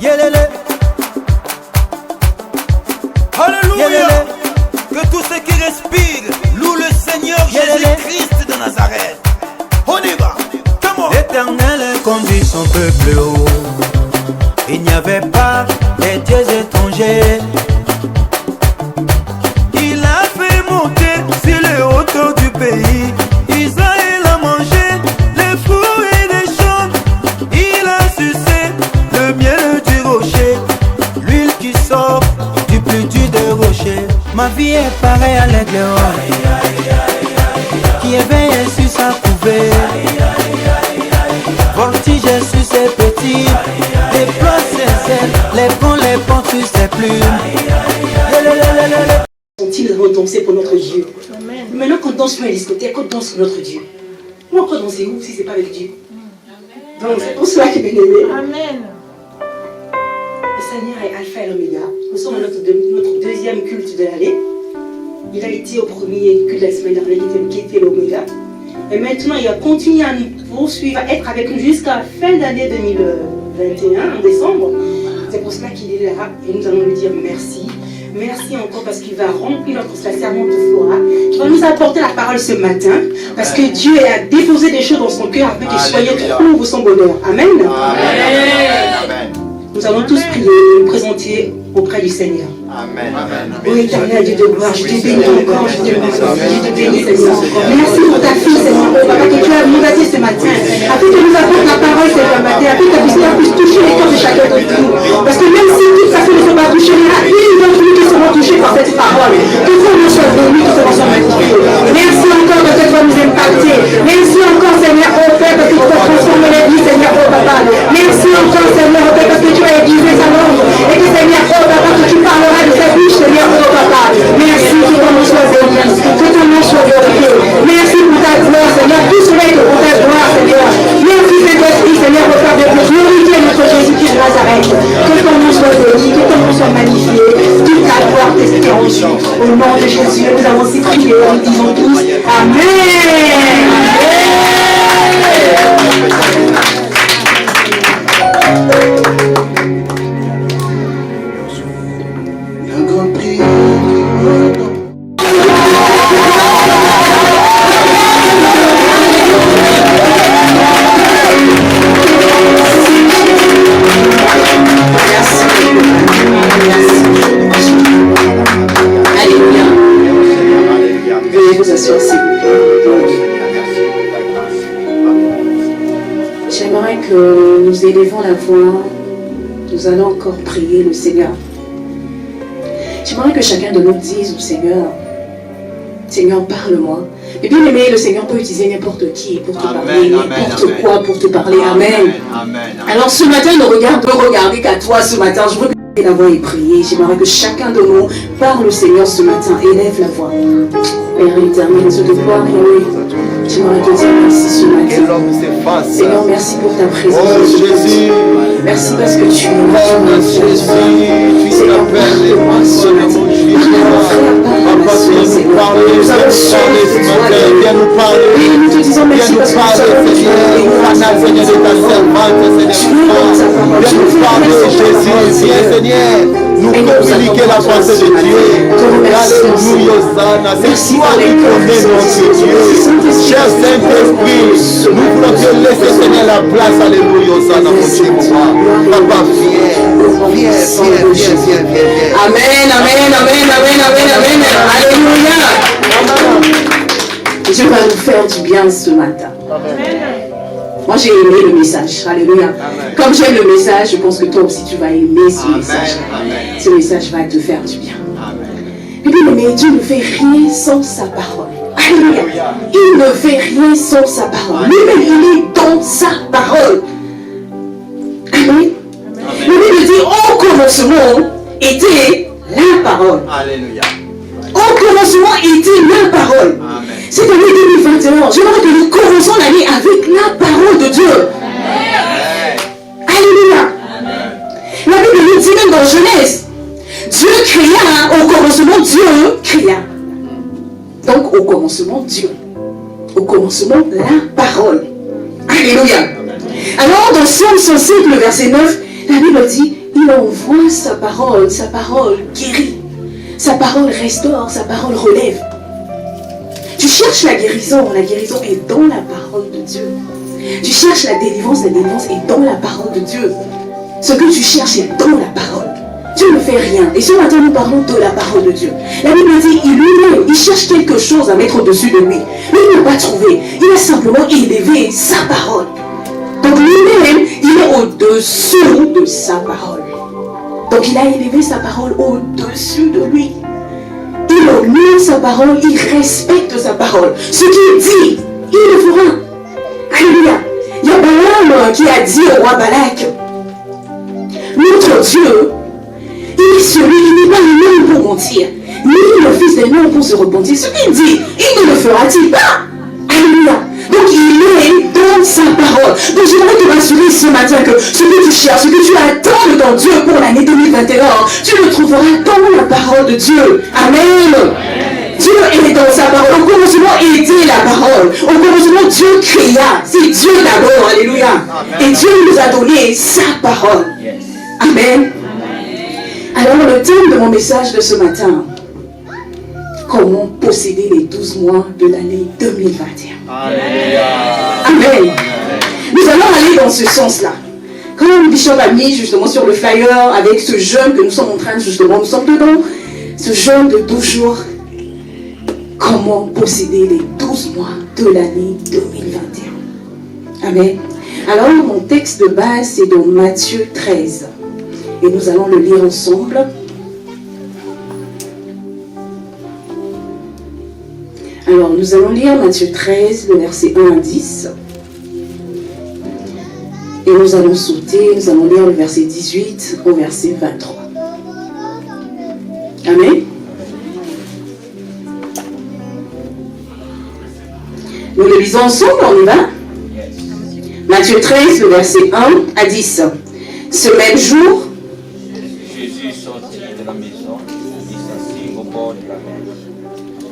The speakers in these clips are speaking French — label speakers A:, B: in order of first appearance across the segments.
A: Yelele.
B: Alléluia.
A: Yelele.
B: Que tous ceux qui respirent louent le Seigneur Jésus-Christ de Nazareth. On y va. Comment?
A: L'Éternel conduit son peuple haut. Il n'y avait pas des dieux étrangers. Il a fait monter sur les hauteurs du pays. Israël a mangé les fruits des champs. Il a sucé le miel du rocher, l'huile qui sort du plus dur des rochers. Ma vie est pareille à l'aigle qui éveille sur sa couvée. Voltige sur ses petits, déploie ses ailes, les ponts sur ses plumes.
C: Nous avons dansé pour notre Dieu. Amen. Maintenant qu'on danse pour la discothèque, on danse pour notre Dieu. Nous on peut danser où si ce n'est pas avec Dieu? Donc c'est pour cela qu'il est bien-aimé. Amen. Le Seigneur est Alpha et l'Oméga. Nous sommes à notre deuxième culte de l'année. Il a été au premier culte de la semaine dernière qui était l'Oméga. Et maintenant il a continué à nous poursuivre, à être avec nous jusqu'à la fin d'année 2021, en décembre. C'est pour cela qu'il est là et nous allons lui dire merci. Merci encore parce qu'il va remplir notre servante de Flora, qui va nous apporter la parole ce matin, parce que Dieu a déposé des choses dans son cœur afin que soyez trouve son bonheur. Amen. Amen. Nous allons tous prier et nous présenter auprès du Seigneur. Amen. Ô éternel Dieu de gloire, je te bénis encore, je te bénis Seigneur. Merci pour ta fille Seigneur, oh Papa, que tu as mandaté ce matin, afin que nous apporte la parole ce matin, afin que Seigneur puisse toucher les cœurs de chacun d'entre nous. Parce que même si toute personne ne sont pas touchées, il y en a une d'entre nous qui seront touchés par cette parole. Que ton nom soit béni, que ton nom soit magnifié. Merci encore de ce que tu vas nous impacter. Merci encore Seigneur, oh Père, parce que tu vas transformer les vies Seigneur, oh Papa. Merci encore Seigneur, oh Père, parce que tu vas aiguiser sa langue. Et que Seigneur, oh Papa, que tu parleras de sa bouche Seigneur, oh Papa. Merci que ton nom soit béni, que ton nom soit glorifié. Merci pour ta gloire Seigneur, tout cela est pour ta gloire Seigneur. Merci Saint-Esprit Seigneur, oh Père, de glorifier notre Jésus-Christ de Nazareth. Que ton nom soit béni, que ton nom soit magnifié. Toute ta gloire t'est rendue. Au nom de Jésus, nous avons si prié, nous disons tous Amen. J'aimerais que nous élevons la voix. Nous allons encore prier le Seigneur. J'aimerais que chacun de nous dise au Seigneur, Seigneur, parle-moi. Et bien aimé, le Seigneur peut utiliser n'importe qui pour te parler, n'importe quoi pour te parler. Amen. Alors ce matin, ne regarder qu'à toi ce matin. Je veux que la voix est priée. J'aimerais que chacun de nous parle au Seigneur ce matin. Élève la voix. Père éternel, Dieu de gloire, j'aimerais te dire merci ce matin. Seigneur, merci pour ta présence. Jésus. Merci parce que tu es là. Jésus, tu t'appelles moi ce matin. Papa, viens nous parler. Viens nous parler. Et nous te disons merci parce que tu es là. Seigneur de ta servante, Seigneur. Viens nous parler, Jésus. Viens, Seigneur. Nous communiquer la pensée de Dieu. Alléluia, Hosanna. C'est toi qui connais notre Dieu. Cher Saint-Esprit, nous voulons te laisser, Seigneur, la place. Alléluia, Hosanna, mon Dieu, mon roi. Papa, viens. Amen, amen, amen, amen, amen, amen. Alléluia. Dieu va nous faire du bien ce matin. Amen. Moi j'ai aimé le message, alléluia. Amen. Comme j'aime le message, je pense que toi aussi tu vas aimer ce message. Amen. Ce message va te faire du bien. Et bien aimé, Dieu ne fait rien sans sa parole. Alléluia. Il ne fait rien sans sa parole. Lui-même il est dans sa parole. Amen. Le Bible dit au commencement était la parole. Alléluia. Au commencement était la parole. Cette année 2021, j'aimerais que nous commençons l'année avec la parole de Dieu. Amen. Alléluia. Amen. La Bible nous dit même dans Genèse, Dieu créa, au commencement Dieu créa. Donc au commencement Dieu. Au commencement la parole. Alléluia. Alors dans Psaume 105, le verset 9, la Bible dit, il envoie sa parole guérit. Sa parole restaure, sa parole relève. Tu cherches la guérison est dans la parole de Dieu. Tu cherches la délivrance est dans la parole de Dieu. Ce que tu cherches est dans la parole. Dieu ne fait rien. Et ce matin, nous parlons de la parole de Dieu. La Bible dit, il cherche quelque chose à mettre au-dessus de lui. Mais il n'a pas trouvé. Il a simplement élevé sa parole. Donc lui-même, il est au-dessus de sa parole. Donc il a élevé sa parole au-dessus de lui. Il honore sa parole, il respecte sa parole. Ce qu'il dit, il le fera. Alléluia. Il y a Balaam qui a dit au roi Balak, notre Dieu, il est celui qui n'est pas l'homme pour mentir, ni le fils d'un homme pour se repentir. Ce qu'il dit, il ne le fera-t-il pas? Alléluia. Donc il est dans sa parole. Donc j'aimerais te rassurer ce matin que ce que tu cherches, ce que tu attends de ton Dieu pour l'année 2021, tu le trouveras dans la parole de Dieu. Amen. Dieu est dans sa parole. Au commencement était la parole. Au commencement Dieu créa. C'est Dieu d'abord. Alléluia. Et Dieu nous a donné sa parole. Amen. Alors le thème de mon message de ce matin, comment posséder les 12 mois de l'année 2021. Amen. Nous allons aller dans ce sens-là. Comme Bishop a mis justement sur le flyer avec ce jeûne que nous sommes en train justement, nous sommes dedans, ce jeûne de 12 jours. Comment posséder les 12 mois de l'année 2021. Amen. Alors mon texte de base c'est dans Matthieu 13. Et nous allons le lire ensemble. Alors, nous allons lire Matthieu 13, le verset 1 à 10. Et nous allons sauter, nous allons lire le verset 18 au verset 23. Amen. Nous le lisons ensemble, on y va. Matthieu 13, le verset 1 à 10. Ce même jour,
D: Jésus sortit de la maison et s'assit au bord de la mer.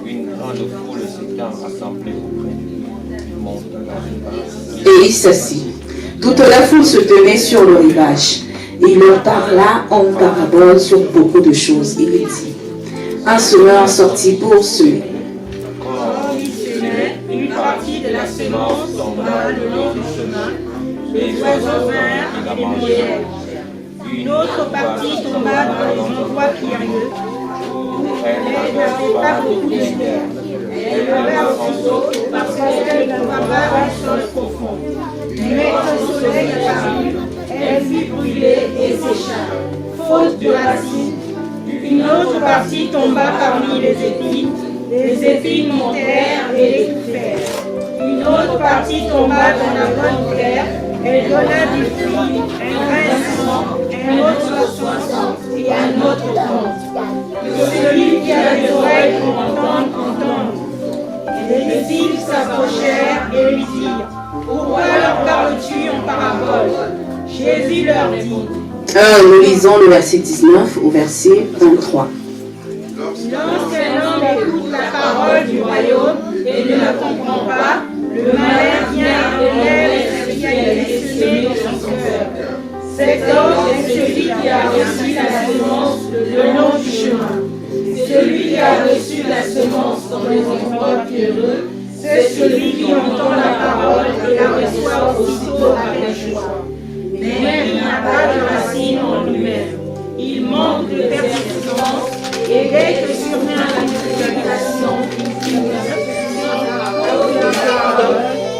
D: Une grande foule s'étant assemblée auprès de lui, il monta dans une barque.
C: et il s'assit. Toute la foule se tenait sur le rivage. Il leur parla en parabole sur beaucoup de choses. Il dit, un semeur sortit pour semer.
E: Quand il semait, une partie de la semence tomba le long du chemin. Les oiseaux vinrent et les mangèrent. Une autre partie tomba dans les endroits pierreux, où elle n'avait pas beaucoup de terre. Elle meurt aussitôt parce qu'elle ne trouva pas un sol profond. Mais quand le soleil apparut, elle fut brûlée et sécha, faute de racines. Une autre partie tomba parmi les épines montèrent et l'étouffèrent. Une autre partie tomba dans la bonne terre, elle donna du fruit, un grain, un autre 60 et un autre 30. Celui qui a des oreilles pour entendre, entende. Les disciples s'approchèrent et lui dirent, pourquoi leur parles-tu en parabole? Jésus leur dit,
C: Nous lisons le verset 19 au verset 23.
E: lorsqu'un homme écoute la parole du royaume et ne la comprend pas, le malheur vient et lève ce qui a été semé dans son cœur. Cet homme est celui qui a reçu la semence le long du chemin. Celui qui a reçu la semence dans les endroits pierreux, c'est celui qui entend la parole et la reçoit aussitôt avec joie. Mais il n'a pas de racine en lui-même. Il manque de persistance et dès que survient la multiplication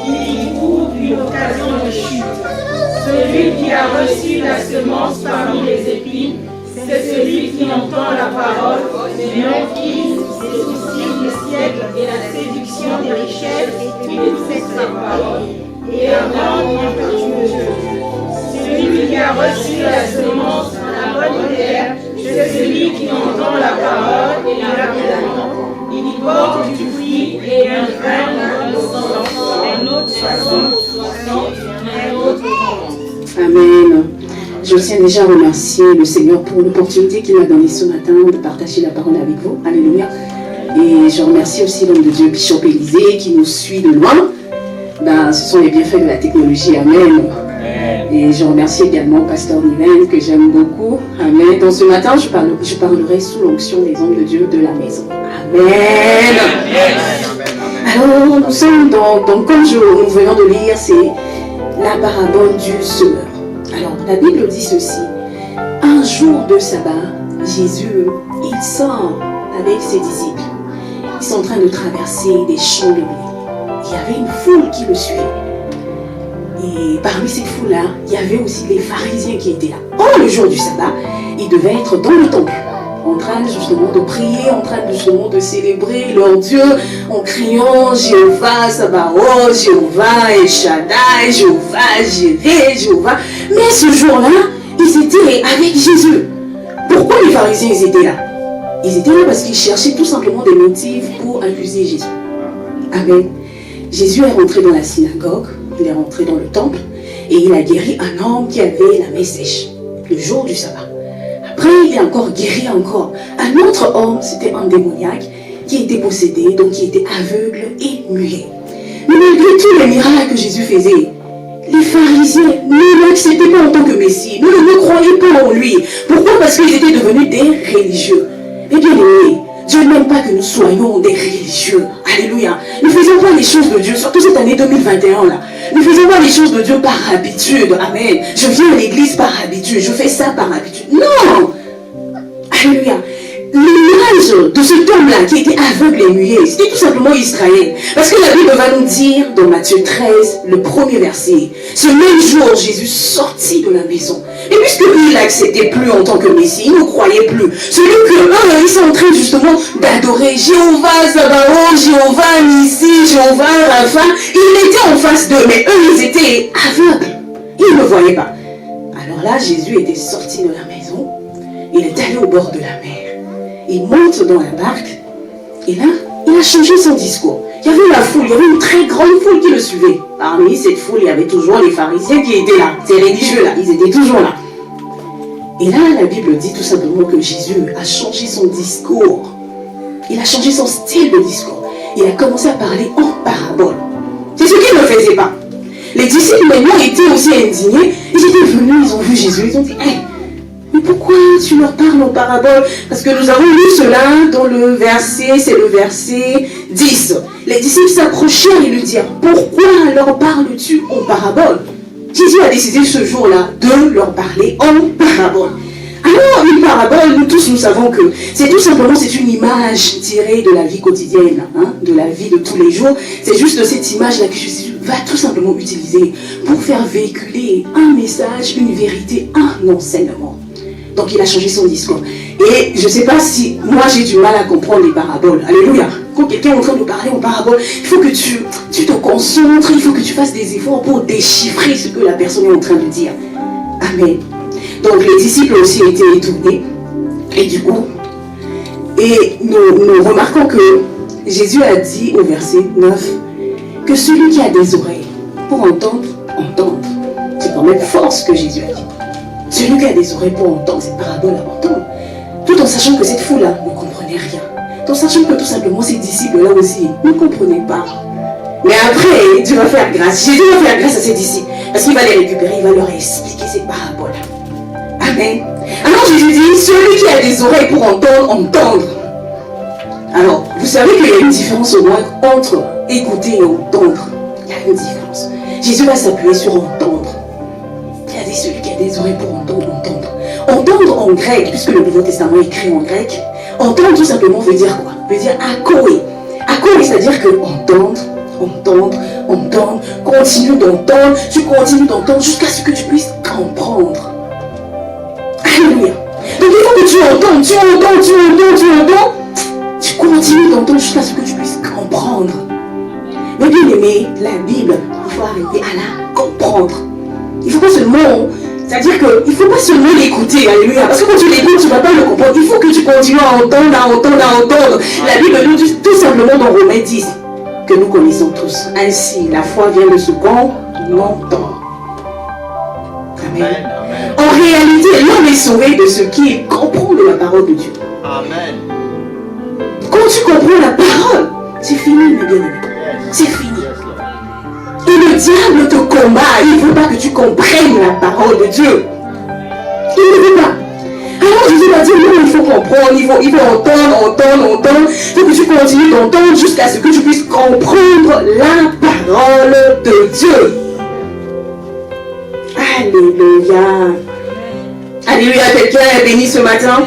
E: il y trouve une occasion de chute. Celui qui a reçu la semence parmi les épines, c'est celui qui entend la parole, mais en qui les soucis du siècle et la séduction des richesses étouffent la parole et la rendent impétueuse. Celui qui a reçu la semence dans la bonne terre, c'est celui qui entend la parole et la comprend. Il y porte du fruit et un grain dans un autre 60, un autre 30.
C: Amen. Je tiens déjà à remercier le Seigneur pour l'opportunité qu'il m'a donnée ce matin de partager la parole avec vous. Alléluia. Et je remercie aussi l'homme de Dieu, Bishop Élisée, qui nous suit de loin. Ce sont les bienfaits de la technologie. Amen. Et je remercie également Pasteur Niven, que j'aime beaucoup. Amen. Donc ce matin, je parlerai sous l'onction des hommes de Dieu de la maison. Amen. Alors, nous sommes comme nous venons de lire, c'est la parabole du semeur. Alors, la Bible dit ceci. Un jour de sabbat, Jésus, il sort avec ses disciples. Ils sont en train de traverser des champs de blé. Il y avait une foule qui le suivait. Et parmi cette foule-là, il y avait aussi les pharisiens qui étaient là. Oh, le jour du sabbat, ils devaient être dans le temple, en train justement de prier, en train justement de célébrer leur Dieu, en criant Jéhovah, Sabaoth, Jéhovah, El Shaddai, Jéhovah, Jireh, Jéhovah. Mais ce jour-là, ils étaient avec Jésus. Pourquoi les pharisiens ils étaient là? Ils étaient là parce qu'ils cherchaient tout simplement des motifs pour accuser Jésus. Amen. Jésus est rentré dans la synagogue, il est rentré dans le temple et il a guéri un homme qui avait la main sèche, le jour du sabbat. Après, il a encore guéri encore un autre homme, c'était un démoniaque qui était possédé, donc qui était aveugle et muet. Mais malgré tous les miracles que Jésus faisait, les pharisiens ne l'acceptaient pas en tant que Messie, ne croyaient pas en lui. Pourquoi? Parce qu'ils étaient devenus des religieux. Et bien aimés, Dieu n'aime pas que nous soyons des religieux. Alléluia. Ne faisons pas les choses de Dieu, surtout cette année 2021 là. Ne faisons pas les choses de Dieu par habitude. Amen. Je viens à l'église par habitude, je fais ça par habitude. Non. Alléluia. L'image de cet homme-là qui était aveugle et muet, c'était tout simplement Israël. Parce que la Bible va nous dire dans Matthieu 13, le premier verset, ce même jour, Jésus sortit de la maison. Et puisqu'il n'acceptait plus en tant que Messie, il ne croyait plus. Celui que ils sont en train justement d'adorer Jéhovah, Sabaoth, Jéhovah, Nissi, Jéhovah, Rapha, il était en face d'eux, mais eux, ils étaient aveugles. Ils ne voyaient pas. Alors là, Jésus était sorti de la maison, il est allé au bord de la mer. Il monte dans la barque et là, il a changé son discours. Il y avait la foule, il y avait une très grande foule qui le suivait. Parmi cette foule, il y avait toujours les pharisiens qui étaient là. Ces religieux là, ils étaient toujours là. Et là, la Bible dit tout simplement que Jésus a changé son discours. Il a changé son style de discours. Il a commencé à parler en parabole. C'est ce qu'il ne faisait pas. Les disciples maintenant étaient aussi indignés. Ils étaient venus, ils ont vu Jésus, ils ont dit hey, mais pourquoi tu leur parles en parabole? Parce que nous avons lu cela dans le verset, c'est le verset 10. Les disciples s'approchèrent et lui dirent, pourquoi leur parles-tu en parabole? Jésus a décidé ce jour-là de leur parler en parabole. Alors, une parabole, nous tous nous savons que c'est tout simplement c'est une image tirée de la vie quotidienne, de la vie de tous les jours. C'est juste cette image-là que Jésus va tout simplement utiliser pour faire véhiculer un message, une vérité, un enseignement. Donc il a changé son discours. Et je ne sais pas si moi j'ai du mal à comprendre les paraboles. Alléluia. Quand quelqu'un est en train de parler en parabole, il faut que tu te concentres, il faut que tu fasses des efforts pour déchiffrer ce que la personne est en train de dire. Amen. Donc les disciples aussi étaient étonnés. Et du coup, nous remarquons que Jésus a dit au verset 9 que celui qui a des oreilles pour entendre, entendre. C'est quand même fort ce que Jésus a dit. Celui qui a des oreilles pour entendre cette parabole à entendre, tout en sachant que cette foule-là ne comprenait rien. Tout en sachant que tout simplement ces disciples-là aussi ne comprenaient pas. Mais après, Dieu va faire grâce. Jésus va faire grâce à ses disciples. Parce qu'il va les récupérer, il va leur expliquer cette parabole. Amen. Alors Jésus dit, celui qui a des oreilles pour entendre, entendre. Alors, vous savez qu'il y a une différence au moins entre écouter et entendre. Il y a une différence. Jésus va s'appuyer sur entendre. Il a dit celui qui a des oreilles pour entendre, entendre. Entendre en grec, puisque le Nouveau Testament est écrit en grec, entendre tout simplement veut dire quoi? Veut dire akoé. Akoé, c'est-à-dire que entendre, continue d'entendre, tu continues d'entendre jusqu'à ce que tu puisses comprendre. Alléluia. Donc il faut que tu entends, tu continues d'entendre jusqu'à ce que tu puisses comprendre. Mais bien aimé, la Bible, il faut arriver à la comprendre. Il ne faut pas seulement, c'est-à-dire qu'il ne faut pas seulement l'écouter, alléluia, parce que quand tu l'écoutes, tu ne vas pas le comprendre. Il faut que tu continues à entendre. La Bible nous dit tout simplement dans Romains 10, que nous connaissons tous. Ainsi, la foi vient de ce qu'on entend. Amen. Amen. En réalité, l'homme est sauvé de ce qu'il comprend de la parole de Dieu.
B: Amen.
C: Quand tu comprends la parole, c'est fini, mes bien-aimés. C'est fini. Il ne diable te combat, il ne veut pas que tu comprennes la parole de Dieu. Il ne veut pas. Alors Jésus va dire, non, il faut comprendre, il faut entendre. Il faut que tu continues d'entendre jusqu'à ce que tu puisses comprendre la parole de Dieu. Alléluia. Alléluia, quelqu'un est béni ce matin?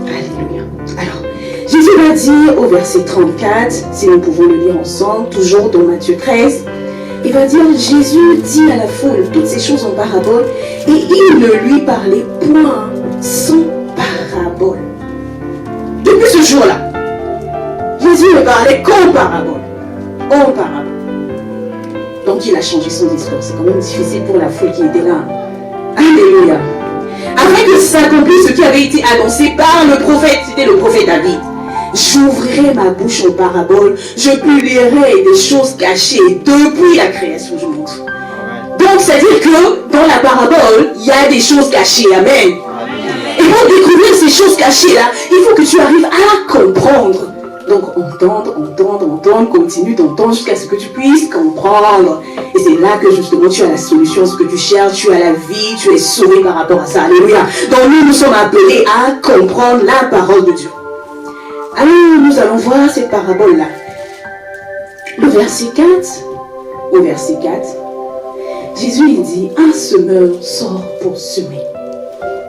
C: Alléluia. Alors, Jésus va dire au verset 34, si nous pouvons le lire ensemble, toujours dans Matthieu 13, il va dire, Jésus dit à la foule toutes ces choses en parabole, et il ne lui parlait point sans parabole. Depuis ce jour-là, Jésus ne parlait qu'en parabole. En parabole. Donc il a changé son discours. C'est quand même difficile pour la foule qui était là. Alléluia. Afin que s'accomplisse ce qui avait été annoncé par le prophète, c'était le prophète David. J'ouvrirai ma bouche en parabole, je publierai des choses cachées depuis la création du monde. Donc c'est-à-dire que dans la parabole, il y a des choses cachées. Amen. Et pour découvrir ces choses cachées-là, il faut que tu arrives à comprendre. Donc entendre, continue d'entendre jusqu'à ce que tu puisses comprendre. Et c'est là que justement tu as la solution, ce que tu cherches, tu as la vie, tu es sauvé par rapport à ça. Alléluia. Donc nous sommes appelés à comprendre la parole de Dieu. Alors nous allons voir cette parabole-là. Le verset 4, au verset 4, Jésus il dit, un semeur sort pour semer.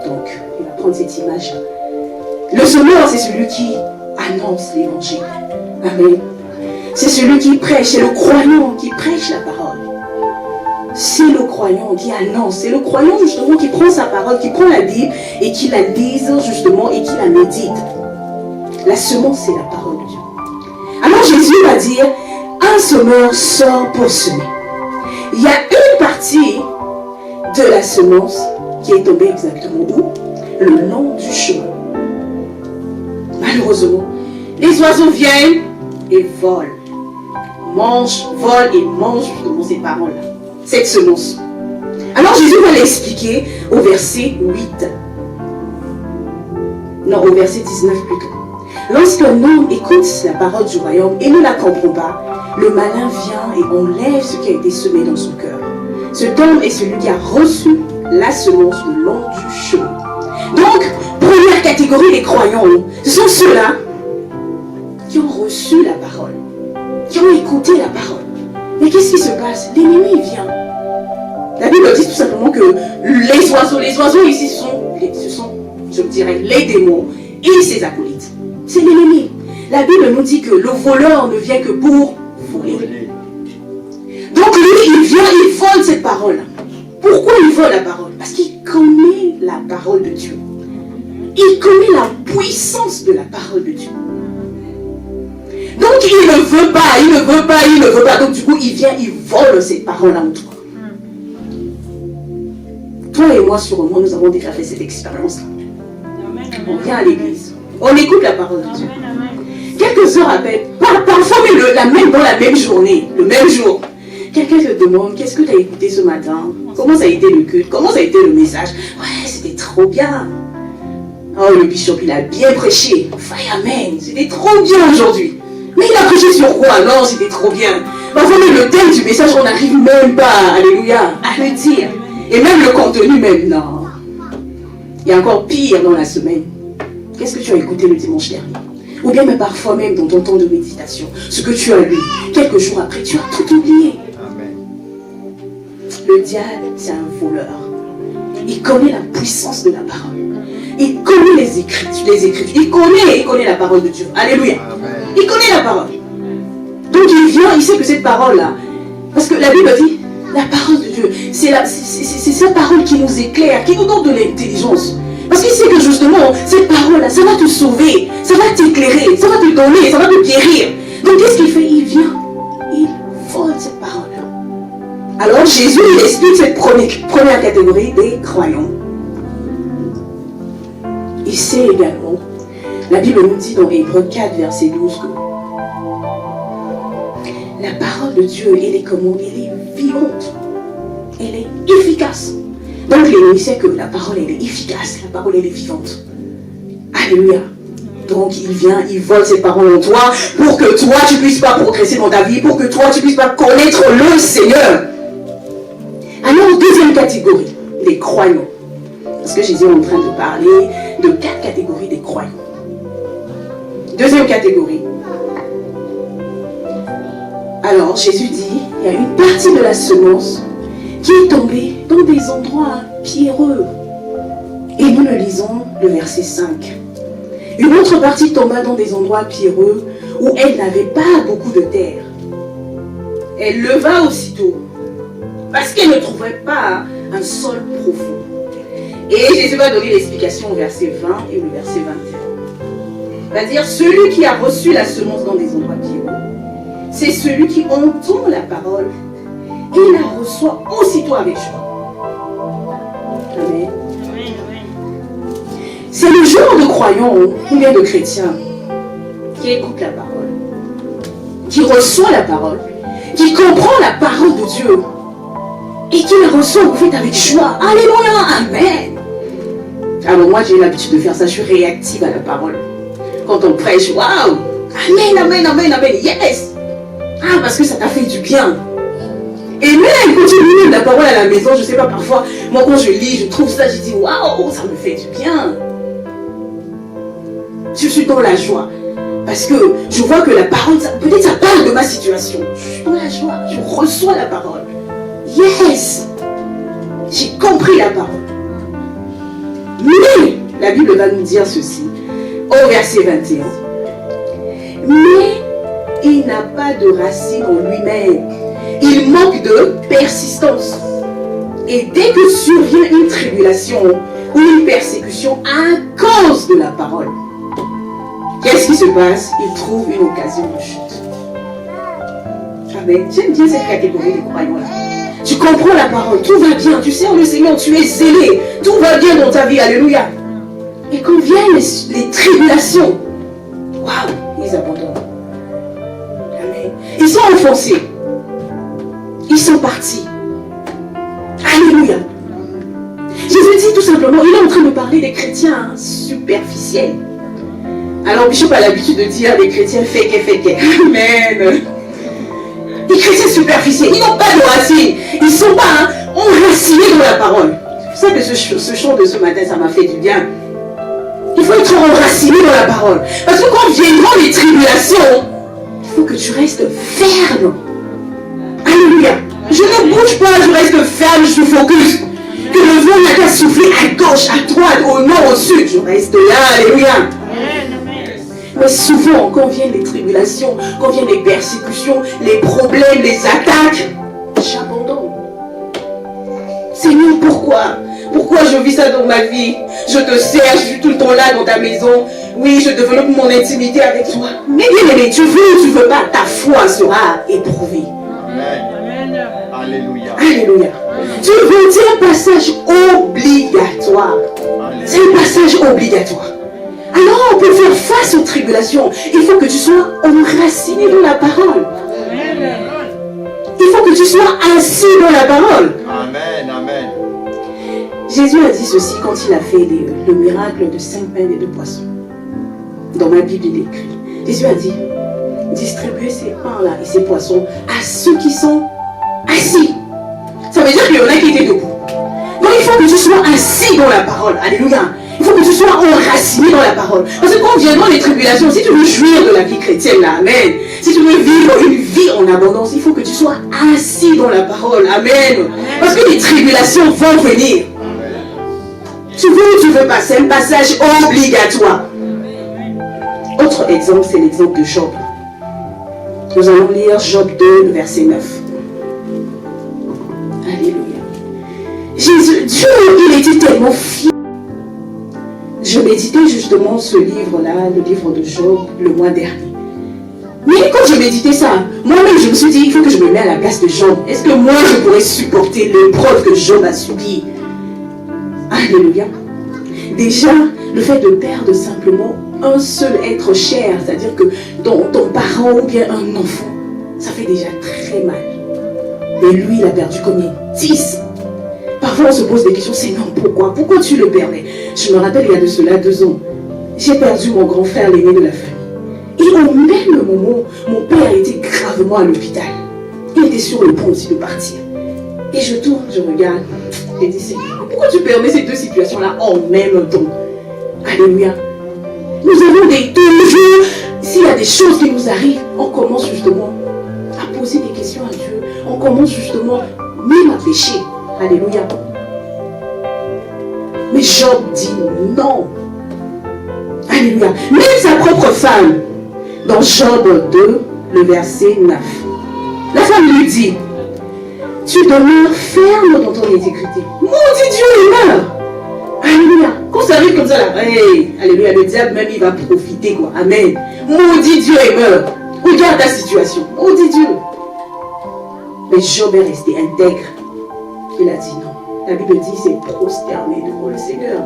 C: Donc il va prendre cette image. Le semeur, c'est celui qui annonce l'évangile. Amen. C'est celui qui prêche, c'est le croyant qui prêche la parole. C'est le croyant qui annonce, c'est le croyant justement qui prend sa parole, qui prend la Bible et qui la lise justement et qui la médite. La semence, c'est la parole de Dieu. Alors Jésus va dire, un semeur sort pour semer. Il y a une partie de la semence qui est tombée exactement où? Le long du chemin. Malheureusement, les oiseaux viennent et volent. Volent et mangent justement ces paroles-là, cette semence. Alors Jésus va l'expliquer au verset 8. Non, au verset 19 plutôt. Lorsqu'un homme écoute la parole du royaume et ne la comprend pas, le malin vient et enlève ce qui a été semé dans son cœur. Cet homme est celui qui a reçu la semence le long du chemin. Donc, première catégorie des croyants, ce sont ceux-là qui ont reçu la parole, qui ont écouté la parole. Mais qu'est-ce qui se passe? L'ennemi vient. La Bible dit tout simplement que les oiseaux ici ce sont, je dirais, les démons et ses acolytes. C'est l'ennemi. La Bible nous dit que le voleur ne vient que pour voler. Donc lui, il vient, il vole cette parole. Pourquoi il vole la parole? Parce qu'il connaît la parole de Dieu. Il connaît la puissance de la parole de Dieu. Donc il ne veut pas. Donc du coup, il vient, il vole cette parole en toi. Toi et moi, sûrement, nous avons déjà fait cette expérience-là. On vient à l'église. On écoute la parole de Dieu. Quelques heures après, parfois même dans la même journée, le même jour, quelqu'un te demande, qu'est-ce que tu as écouté ce matin? Comment ça a été le culte? Comment ça a été le message? Ouais, c'était trop bien. Oh, le bishop, il a bien prêché. Amen, c'était trop bien aujourd'hui. Mais il a prêché sur quoi? Non, c'était trop bien. Parfois même le thème du message, on n'arrive même pas, alléluia, à le dire. Et même le contenu même, non. Il y a encore pire dans la semaine. Qu'est-ce que tu as écouté le dimanche dernier? Ou bien mais parfois même dans ton temps de méditation, ce que tu as lu, quelques jours après, tu as tout oublié. Amen. Le diable, c'est un voleur. Il connaît la puissance de la parole. Il connaît les Écritures. Il connaît la parole de Dieu. Alléluia. Amen. Il connaît la parole. Donc il vient, il sait que cette parole-là, parce que la Bible dit, la parole de Dieu, c'est cette parole qui nous éclaire, qui nous donne de l'intelligence. Parce qu'il sait que justement, cette parole-là, ça va te sauver, ça va t'éclairer, ça va te donner, ça va te guérir. Donc qu'est-ce qu'il fait? Il vient, il vole cette parole-là. Alors Jésus, il explique cette première catégorie des croyants. Il sait également, la Bible nous dit dans Hébreux 4, verset 12, que la parole de Dieu, elle est comment? Elle est vivante, elle est efficace. Donc l'ennemi sait que la parole elle est efficace, la parole elle est vivante. Alléluia. Donc il vient, il vole ses paroles en toi pour que toi tu ne puisses pas progresser dans ta vie, pour que toi tu ne puisses pas connaître le Seigneur. Alors deuxième catégorie, les croyants. Parce que Jésus est en train de parler de 4 catégories des croyants. Deuxième catégorie. Alors Jésus dit, il y a une partie de la semence qui est tombée dans des endroits pierreux. Et nous le lisons le verset 5. Une autre partie tomba dans des endroits pierreux où elle n'avait pas beaucoup de terre. Elle leva aussitôt parce qu'elle ne trouvait pas un sol profond. Et Jésus va donner l'explication au verset 20 et au verset 21. Il va dire, celui qui a reçu la semence dans des endroits pierreux, c'est celui qui entend la parole et la reçoit aussitôt avec joie. Amen. C'est le genre de croyant ou bien de chrétien qui écoute la parole, qui reçoit la parole, qui comprend la parole de Dieu et qui la reçoit en fait avec joie. Alléluia, amen. Alors moi j'ai l'habitude de faire ça, je suis réactive à la parole. Quand on prêche, waouh, amen, amen, amen, amen, yes. Ah, parce que ça t'a fait du bien. Et même quand tu lis la parole à la maison, je ne sais pas, parfois, moi quand je lis, je trouve ça, je dis waouh, ça me fait du bien. Je suis dans la joie. Parce que je vois que la parole, peut-être ça parle de ma situation. Je suis dans la joie, je reçois la parole. Yes! J'ai compris la parole. Mais, la Bible va nous dire ceci, au verset 21. Mais, il n'a pas de racine en lui-même. Il manque de persistance. Et dès que survient une tribulation ou une persécution à cause de la parole, qu'est-ce qui se passe? Il trouve une occasion de chute. Amen. J'aime bien cette catégorie de croyants-là. Tu comprends la parole, tout va bien, tu sers le Seigneur, tu es zélé, tout va bien dans ta vie, alléluia. Et quand viennent les tribulations, waouh, ils abandonnent. Amen. Ils sont enfoncés. Ils sont partis. Alléluia. Jésus dit tout simplement, il est en train de parler des chrétiens superficiels. Alors Bishop a l'habitude de dire les chrétiens fake. Amen. Les chrétiens superficiels, ils n'ont pas de racines. Ils ne sont pas enracinés dans la parole. C'est pour ça que ce chant de ce matin, ça m'a fait du bien. Il faut être enraciné dans la parole. Parce que quand viendront les tribulations, il faut que tu restes ferme. Alléluia. Je ne bouge pas, je reste ferme, je suis focus. Que le vent n'a qu'à souffler à gauche, à droite, au nord, au sud. Je reste là, alléluia. Mais souvent, quand viennent les tribulations, quand viennent les persécutions, les problèmes, les attaques, j'abandonne. Seigneur, pourquoi? Pourquoi je vis ça dans ma vie? Je te sers, je suis tout le temps là dans ta maison. Oui, je développe mon intimité avec toi. Mais bien aimé, tu veux ou tu veux pas, ta foi sera éprouvée.
B: Amen. Alléluia.
C: Alléluia. Tu veux, c'est un passage obligatoire. C'est un passage obligatoire. Alors, pour faire face aux tribulations, il faut que tu sois enraciné dans la parole. Il faut que tu sois assis dans la parole.
B: Amen, amen.
C: Jésus a dit ceci quand il a fait le miracle de 5 pains et 2 poissons. Dans ma Bible, il est écrit. Jésus a dit, distribuez ces pains-là et ces poissons à ceux qui sont assis. Ça veut dire qu'il y en a qui étaient debout. Donc il faut que tu sois assis dans la parole. Alléluia. Il faut que tu sois enraciné dans la parole. Parce que quand viendront les tribulations, si tu veux jouir de la vie chrétienne, là, amen. Si tu veux vivre une vie en abondance, il faut que tu sois assis dans la parole. Amen. Parce que les tribulations vont venir. Tu veux ou tu veux pas, c'est un passage obligatoire. Autre exemple, c'est l'exemple de Job. Nous allons lire Job 2, verset 9. Alléluia. Dieu, il était tellement fier. Je méditais justement ce livre-là, le livre de Job, le mois dernier. Mais quand je méditais ça, moi-même je me suis dit, il faut que je me mette à la place de Job. Est-ce que moi je pourrais supporter l'épreuve que Job a subie? Alléluia. Déjà, le fait de perdre simplement un seul être cher, c'est-à-dire que ton parent ou bien un enfant, ça fait déjà très mal. Et lui, il a perdu combien? 10. Parfois, on se pose des questions, Seigneur, pourquoi tu le permets? Je me rappelle, il y a de cela 2 ans, j'ai perdu mon grand frère, l'aîné de la famille. Et au même moment, mon père était gravement à l'hôpital. Il était sur le point aussi de partir. Et je tourne, je regarde. J'ai dit, Seigneur, pourquoi tu permets ces deux situations-là en même temps? Alléluia. Nous avons toujours, s'il y a des choses qui nous arrivent, on commence justement à poser des questions à Dieu. On commence justement même à pécher. Alléluia. Mais Job dit non. Alléluia. Même sa propre femme, dans Job 2, le verset 9. La femme lui dit, tu demeures ferme dans ton intégrité. Maudit Dieu, il meurt. Alléluia. Quand ça arrive comme ça, là, hey, alléluia, le diable même il va profiter, quoi. Amen. Maudit Dieu, il meurt. Regarde ta situation. Maudit Dieu. Mais Job est resté intègre. Il a dit non. La Bible dit, il s'est prosterné devant le Seigneur.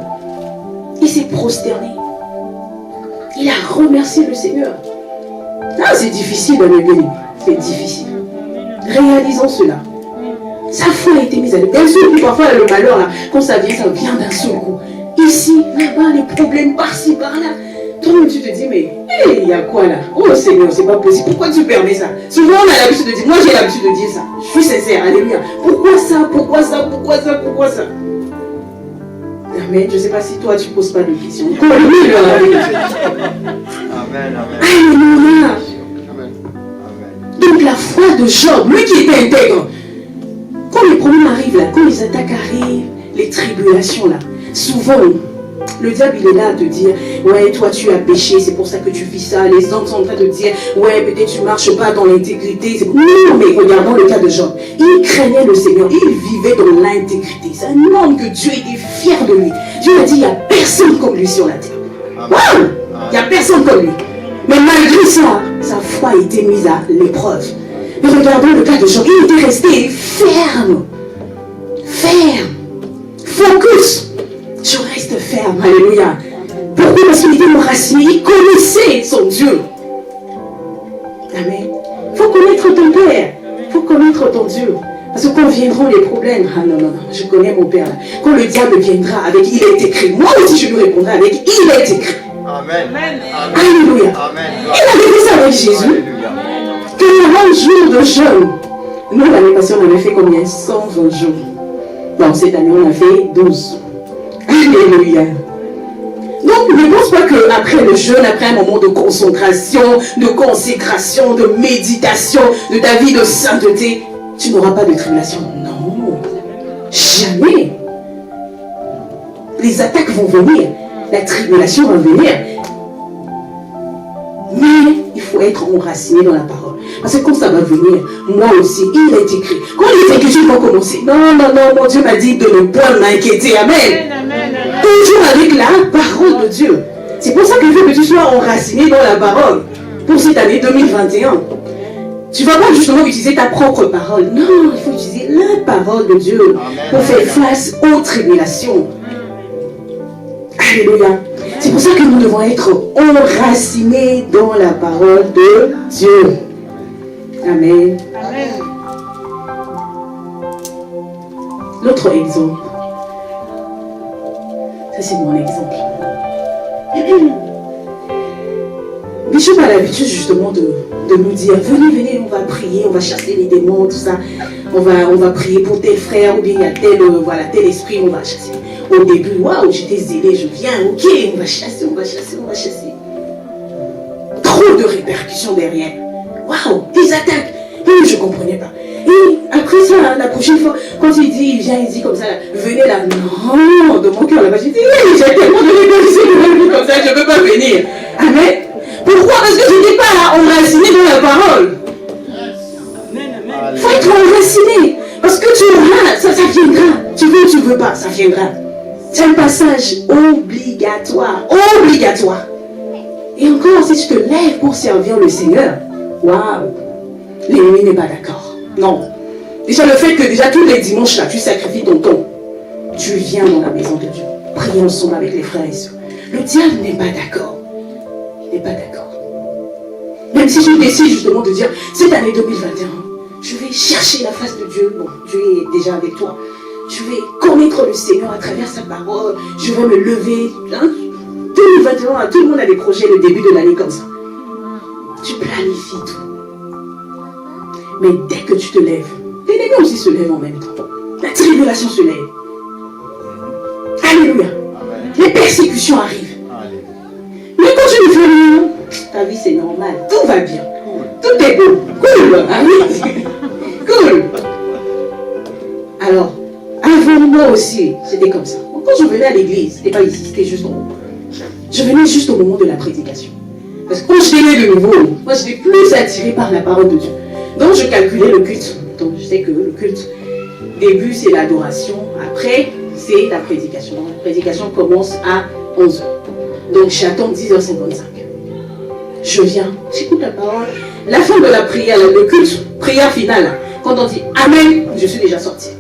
C: Il s'est prosterné. Il a remercié le Seigneur. Ah, c'est difficile, mes bien-aimés. C'est difficile. Réalisons cela. Sa foi a été mise à l'épreuve. Bien sûr, parfois le malheur, là, quand ça vient d'un seul coup. Ici, là-bas, les problèmes par-ci, par-là. Toi-même, tu te dis, mais hey, il y a quoi là? Oh Seigneur, c'est pas possible. Pourquoi tu permets ça? Souvent, on a l'habitude de dire, moi j'ai l'habitude de dire ça. Je suis sincère, alléluia. Pourquoi ça? Pourquoi ça? Pourquoi ça? Pourquoi ça? Amen. Je ne sais pas si toi, tu ne poses pas de questions.
B: Amen, amen.
C: Alléluia. Donc la foi de Job, lui qui était intègre, quand les problèmes arrivent là, quand les attaques arrivent, les tribulations là, souvent, le diable il est là à te dire, ouais toi tu as péché, c'est pour ça que tu vis ça. Les hommes sont en train de dire, ouais peut-être tu ne marches pas dans l'intégrité. Non, mais regardons le cas de Job. Il craignait le Seigneur, il vivait dans l'intégrité. C'est un homme que Dieu était fier de lui. Dieu a dit, il n'y a personne comme lui sur la terre. Waouh! Il n'y a personne comme lui. Mais malgré ça, sa foi a été mise à l'épreuve. Mais regardons le cas de Job, il était resté ferme. Ferme. Focus. Je reste ferme. Alléluia. Pourquoi? Parce qu'il était enraciné. Il connaissait son Dieu. Amen. Il faut connaître ton Père. Il faut connaître ton Dieu. Parce que quand viendront les problèmes, ah non, non, non, je connais mon Père. Quand le diable viendra avec il est écrit, moi aussi je lui répondrai avec il est écrit.
B: Amen.
C: Alléluia.
B: Amen.
C: Il avait fait ça avec Jésus. 40 jours de jeûne. Nous, l'année passée, on avait fait combien? 120 jours. Bon, cette année, on a fait 12. Alléluia. Donc, ne pense pas qu'après le jeûne, après un moment de concentration, de consécration, de méditation, de ta vie de sainteté, tu n'auras pas de tribulation. Non. Jamais. Les attaques vont venir. La tribulation va venir. Mais il faut être enraciné dans la parole. Parce que quand ça va venir, moi aussi, il est écrit. Quand les inquiétudes vont commencer, non, non, non, mon Dieu m'a dit de ne pas m'inquiéter. Amen. Toujours avec la parole de Dieu. C'est pour ça qu'il faut que tu sois enraciné dans la parole. Pour cette année 2021. Tu ne vas pas justement utiliser ta propre parole. Non, il faut utiliser la parole de Dieu pour faire face aux tribulations. Alléluia. C'est pour ça que nous devons être enracinés dans la parole de Dieu. Amen.
E: Amen.
C: L'autre exemple. Ça, c'est mon exemple. Bishop a l'habitude justement de nous dire, venez, venez, on va prier, on va chasser les démons, tout ça. On va prier pour tel frère, ou bien il y a tel esprit, on va chasser. Au début, waouh, j'étais zélée, je viens, ok, on va chasser, on va chasser, on va chasser. Trop de répercussions derrière. Waouh, des attaques. Et je ne comprenais pas. Et après ça, la prochaine fois, quand il vient, il dit comme ça, venez là. Non, de mon cœur là-bas, j'ai dit, oui, j'ai tellement de répercussions comme ça, je ne peux pas venir. Amen. Pourquoi? Parce que je n'étais pas enraciné dans la parole. Il faut être enraciné. Parce que tu auras, ça viendra. Tu veux ou tu ne veux pas, ça viendra. C'est un passage obligatoire. Obligatoire. Et encore, si tu te lèves pour servir le Seigneur, waouh, l'ennemi n'est pas d'accord. Non. Déjà, le fait que déjà tous les dimanches, là, tu sacrifies ton temps. Tu viens dans la maison de Dieu. Priez ensemble avec les frères et sœurs. Le diable n'est pas d'accord. Il n'est pas d'accord. Même si je décide justement de dire, cette année 2021, je vais chercher la face de Dieu. Bon, Dieu est déjà avec toi. Je vais connaître le Seigneur à travers sa parole. Je vais me lever. Hein? 2021, tout le monde a des projets le début de l'année comme ça. Tu planifies tout. Mais dès que tu te lèves, l'ennemi aussi se lève en même temps. La tribulation se lève. Alléluia. Les persécutions arrivent. Mais quand tu me fais rien, ta vie c'est normal. Tout va bien. Tout est beau. Cool. Ah oui. Cool. Alors, avant moi aussi, c'était comme ça. Quand je venais à l'église, c'était pas ici, c'était juste en haut. Je venais juste au moment de la prédication. Parce que quand je venais de nouveau, moi j'étais plus attirée par la parole de Dieu. Donc je calculais le culte. Donc je sais que le culte, début c'est l'adoration, après c'est la prédication. Donc, la prédication commence à 11h. Donc j'attends 10h55. Je viens, j'écoute la parole. La fin de la prière, le culte, prière finale. Quand on dit Amen, je suis déjà sortie.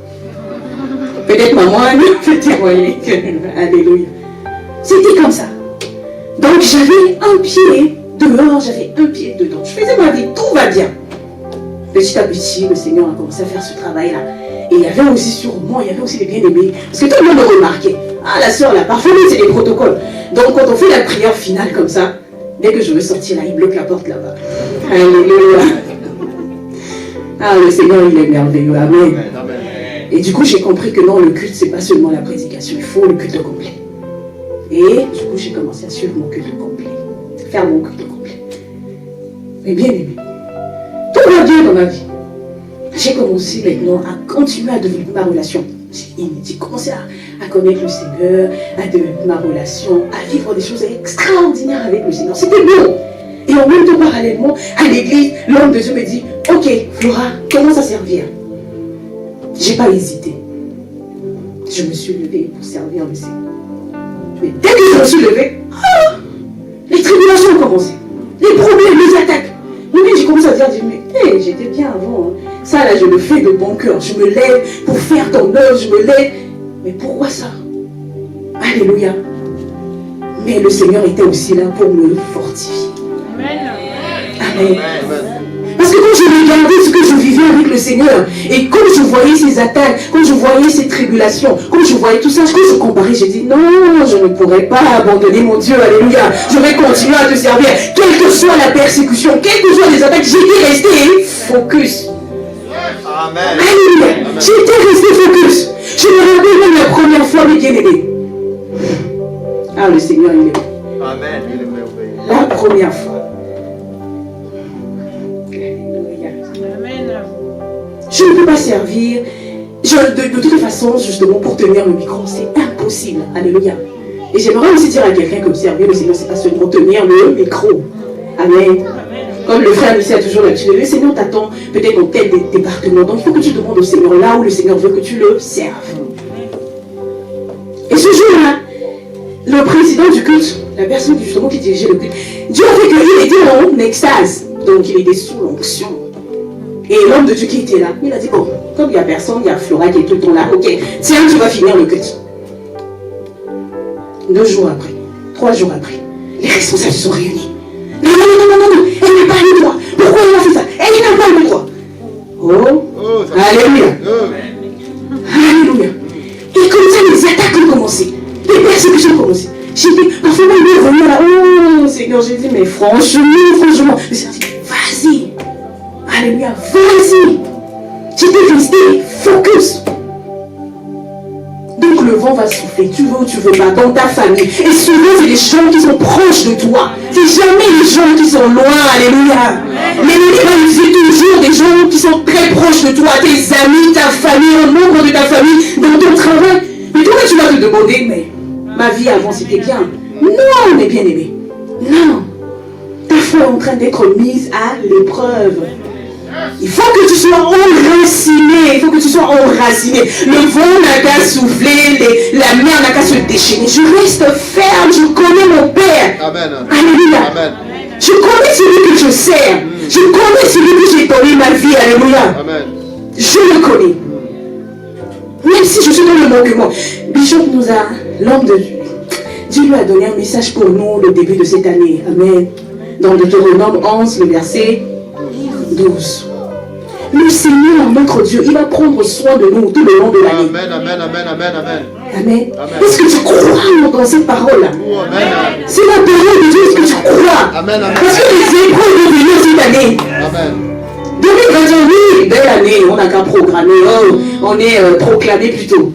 C: Peut-être maman peut témoigner que alléluia. C'était comme ça. Donc j'avais un pied dehors, j'avais un pied dedans. Je faisais ma vie, tout va bien. Petit à petit, le Seigneur a commencé à faire ce travail-là. Et il y avait aussi sur moi, il y avait aussi les bien-aimés. Parce que tout le monde me remarquait. Ah, la soeur, là, parfois, c'est des protocoles. Donc quand on fait la prière finale comme ça, dès que je veux sortir là, il bloque la porte là-bas. Alléluia. Ah, le Seigneur, il est merveilleux. Amen. Et du coup, j'ai compris que non, le culte, c'est pas seulement la prédication, il faut le culte complet. Et du coup, j'ai commencé à suivre mon culte complet. Faire mon culte complet. Mais bien aimé, tout va bien dans ma vie. J'ai commencé maintenant à continuer à développer ma relation. J'ai commencé à connaître le Seigneur, à développer ma relation, à vivre des choses extraordinaires avec le Seigneur. C'était bon. Et en même temps, parallèlement, à l'église, l'homme de Dieu me dit, ok, Flora, commence à servir. J'ai pas hésité. Je me suis levée pour servir le Seigneur. Mais dès que je me suis levée, les tribulations ont commencé. Les problèmes, les attaques. Moi-même, j'ai commencé à dire, mais hey, j'étais bien avant. Hein. Ça, là, je le fais de bon cœur. Je me lève pour faire ton œuvre, je me lève. Mais pourquoi ça? Alléluia. Mais le Seigneur était aussi là pour me fortifier. Amen. Amen. Parce que quand je regardais ce que je vivais avec le Seigneur, et quand je voyais ces attaques, quand je voyais ces tribulations, quand je voyais tout ça, quand je comparais, j'ai dit non, je ne pourrais pas abandonner mon Dieu, alléluia. Je vais continuer à te servir, quelle que soit la persécution, quelles que soient les attaques, j'étais resté focus. Amen. Alléluia. J'étais resté focus. Je me rappelle même la première fois, mes bien-aimés. Ah, le Seigneur, il est bon. Amen. La première fois. Je ne peux pas servir. De toute façon, justement, pour tenir le micro, c'est impossible. Alléluia. Et j'aimerais aussi dire à quelqu'un que servir le Seigneur, c'est pas seulement tenir le micro. Amen. Comme le frère Michel a toujours l'habitude, le Seigneur t'attend peut-être dans tel département. Donc il faut que tu demandes au Seigneur là où le Seigneur veut que tu le serves. Et ce jour-là, le président du culte, la personne justement qui dirigeait le culte, Dieu a fait qu'il était en extase. Donc il était sous l'onction. Et l'homme de Dieu qui était là, il a dit, bon, comme il n'y a personne, il y a Flora qui est tout le temps là, ok, tiens, tu vas finir le culte. 2 jours après, 3 jours après, les responsables se sont réunis. Non, elle n'a pas le droit. Pourquoi elle a fait ça? Elle n'a pas le droit. Oh, alléluia. Alléluia. Et comme ça, les attaques ont commencé. Les persécutions ont commencé. Parfois, même, il est revenu là. Oh, Seigneur, j'ai dit, mais franchement. Mais c'est dit, vas-y. Alléluia, vas-y. J'étais resté focus. Donc le vent va souffler, tu veux ou tu veux pas, dans ta famille. Et souvent c'est les gens qui sont proches de toi. C'est jamais les gens qui sont loin, alléluia. L'ennemi va utiliser toujours des gens qui sont très proches de toi, tes amis, ta famille, un membre de ta famille, dans ton travail. Mais toi tu vas te demander, mais ma vie avant c'était bien. Non, mes bien-aimés. Non. Ta foi est en train d'être mise à l'épreuve. Il faut que tu sois enraciné. Il faut que tu sois enraciné. Le vent n'a qu'à souffler, la mer n'a qu'à se déchaîner. Je reste ferme, je connais mon Père. Amen. Alléluia. Amen. Je connais celui que je sers. Je connais celui que j'ai donné ma vie. Alléluia. Amen. Je le connais. Même si je suis dans le manquement. Bishop nous a, l'homme de Dieu, Dieu lui a donné un message pour nous le début de cette année. Amen. Dans Deutéronome 11, le verset 12. Le Seigneur, notre Dieu, il va prendre soin de nous tout le long de l'année. Amen, amen, amen, amen, amen. Amen. Est-ce que tu crois dans cette parole-là? C'est la parole de Dieu, est-ce que tu crois?
F: Amen.
C: Parce que les épreuves vont venir cette année.
F: Amen.
C: 2021, oui, belle année, on n'a qu'à programmer, on est proclamé plutôt.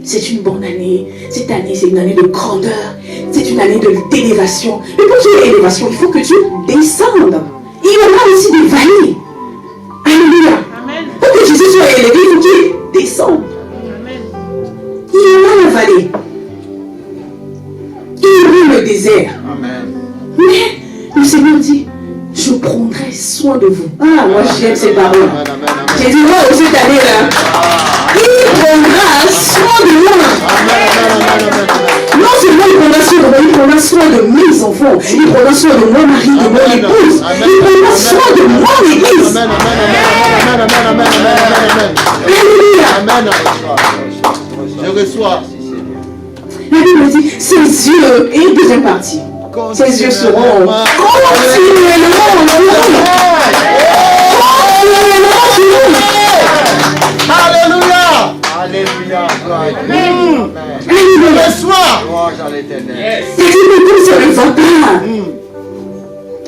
C: C'est une bonne année. Cette année, c'est une année de grandeur. C'est une année d'élévation. Mais pour qu'il y ait élévation, il faut que tu descendes. Il y aura aussi des vallées. Alléluia. Pour que Jésus soit élevé, il faut qu'il descende. Il y aura la vallée. Il y aura le désert. Mais le Seigneur dit, je prendrai soin de vous. Ah, moi j'aime ces paroles. J'ai dit, oh, cette année-là, il prendra soin de moi. Non seulement il prendra soin de moi, il prendra soin de mes enfants. Il prendra soin de mon mari, de mon épouse. Il prendra soin de mon église.
F: Amen. Je reçois.
C: La Bible dit, ses yeux, et deuxième partie, ses yeux seront continuellement
F: Alléluia. Alléluia. Amen. Je reçois.
C: Il dit, mais comme ça ne va pas.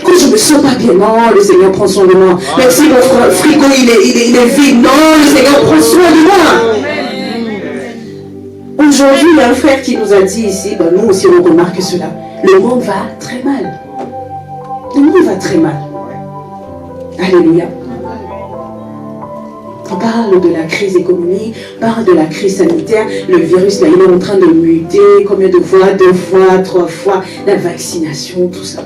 C: Quand je ne me sens pas bien, non, le Seigneur prend soin de moi. Même si mon frigo il est vide, non, le Seigneur prend soin de moi. Aujourd'hui, il y a un frère qui nous a dit ici, ben nous aussi on remarque cela. Le monde va très mal. Le monde va très mal. Alléluia. On parle de la crise économique, on parle de la crise sanitaire. Le virus là, il est en train de muter. Combien de fois? 2 fois, 3 fois. La vaccination, tout ça.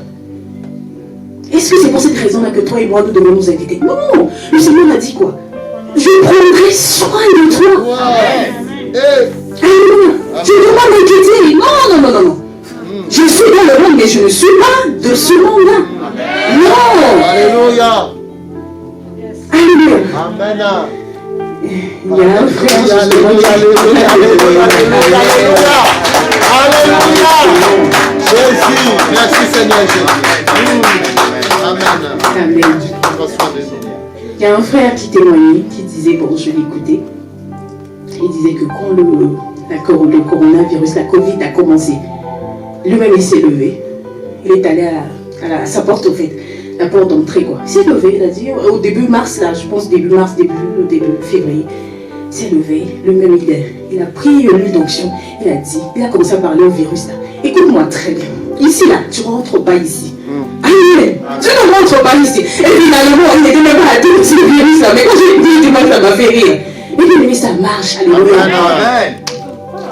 C: Est-ce que c'est pour cette raison-là que toi et moi, nous devons nous inviter? Non! Le Seigneur a dit quoi? Je prendrai soin de toi. Alléluia. Je ne dois pas m'inquiéter. Non. Je suis dans le monde, mais je ne suis pas de ce monde-là. Non.
F: Alléluia.
C: Alléluia.
F: Amen.
C: Il y a un frère.
F: Alléluia. Jésus. Merci Seigneur Jésus. Amen.
C: Il y a un frère qui témoignait, qui disait, bon, je l'écoutais. Il disait que quand le coronavirus, la Covid a commencé, lui-même il s'est levé. Il est allé à sa porte, au fait, la porte d'entrée, quoi. Il s'est levé, il a dit, au début mars, là, je pense début mars, début février, il s'est levé, lui-même il a pris l'huile d'onction, il a commencé à parler au virus, là. Écoute-moi très bien. Ici, là, tu rentres pas ici. Amen. Tu ne rentres pas ici. Et finalement, il n'était même pas à tout ce virus, là. Mais quand j'ai dit, ça m'a fait rire. Mais ça marche, alléluia.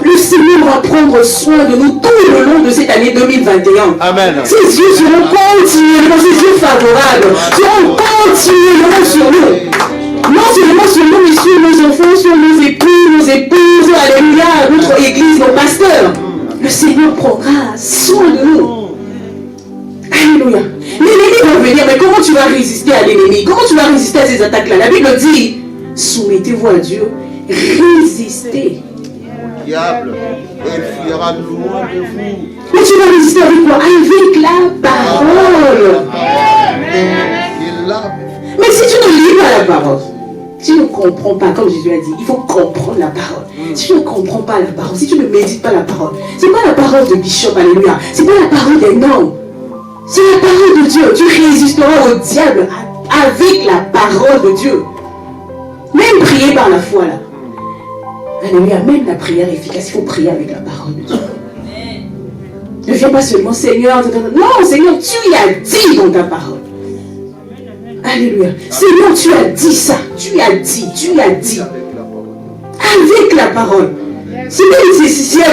C: Le Seigneur va prendre soin de nous tout le long de cette année 2021.
F: Amen.
C: Ses yeux seront continuellement, ses yeux favorables, seront continuellement sur nous. Non seulement sur nous, mais sur nos enfants, sur nos époux, nos épouses, alléluia, notre église, nos pasteurs. Le Seigneur prendra soin de nous. Alléluia. L'ennemi va venir, mais comment tu vas résister à l'ennemi? Comment tu vas résister à ces attaques-là? La Bible dit, soumettez-vous à Dieu, résistez.
F: Diable, il fuira loin de vous.
C: Mais tu vas résister avec quoi? Avec la parole. Mais si tu ne lis pas la parole, si tu ne comprends pas, comme Jésus a dit, il faut comprendre la parole. Si tu ne comprends pas la parole, si tu ne médites pas la parole, c'est pas la parole de Bishop, alléluia. C'est pas la parole d'un homme. C'est la parole de Dieu. Tu résisteras au diable avec la parole de Dieu. Même prier par la foi là. Alléluia, même la prière efficace, il faut prier avec la parole de Dieu. Ne viens pas seulement Seigneur. Non, Seigneur, tu y as dit dans ta parole. Alléluia. Seigneur, tu as dit ça. Tu as dit. Avec la parole. C'est la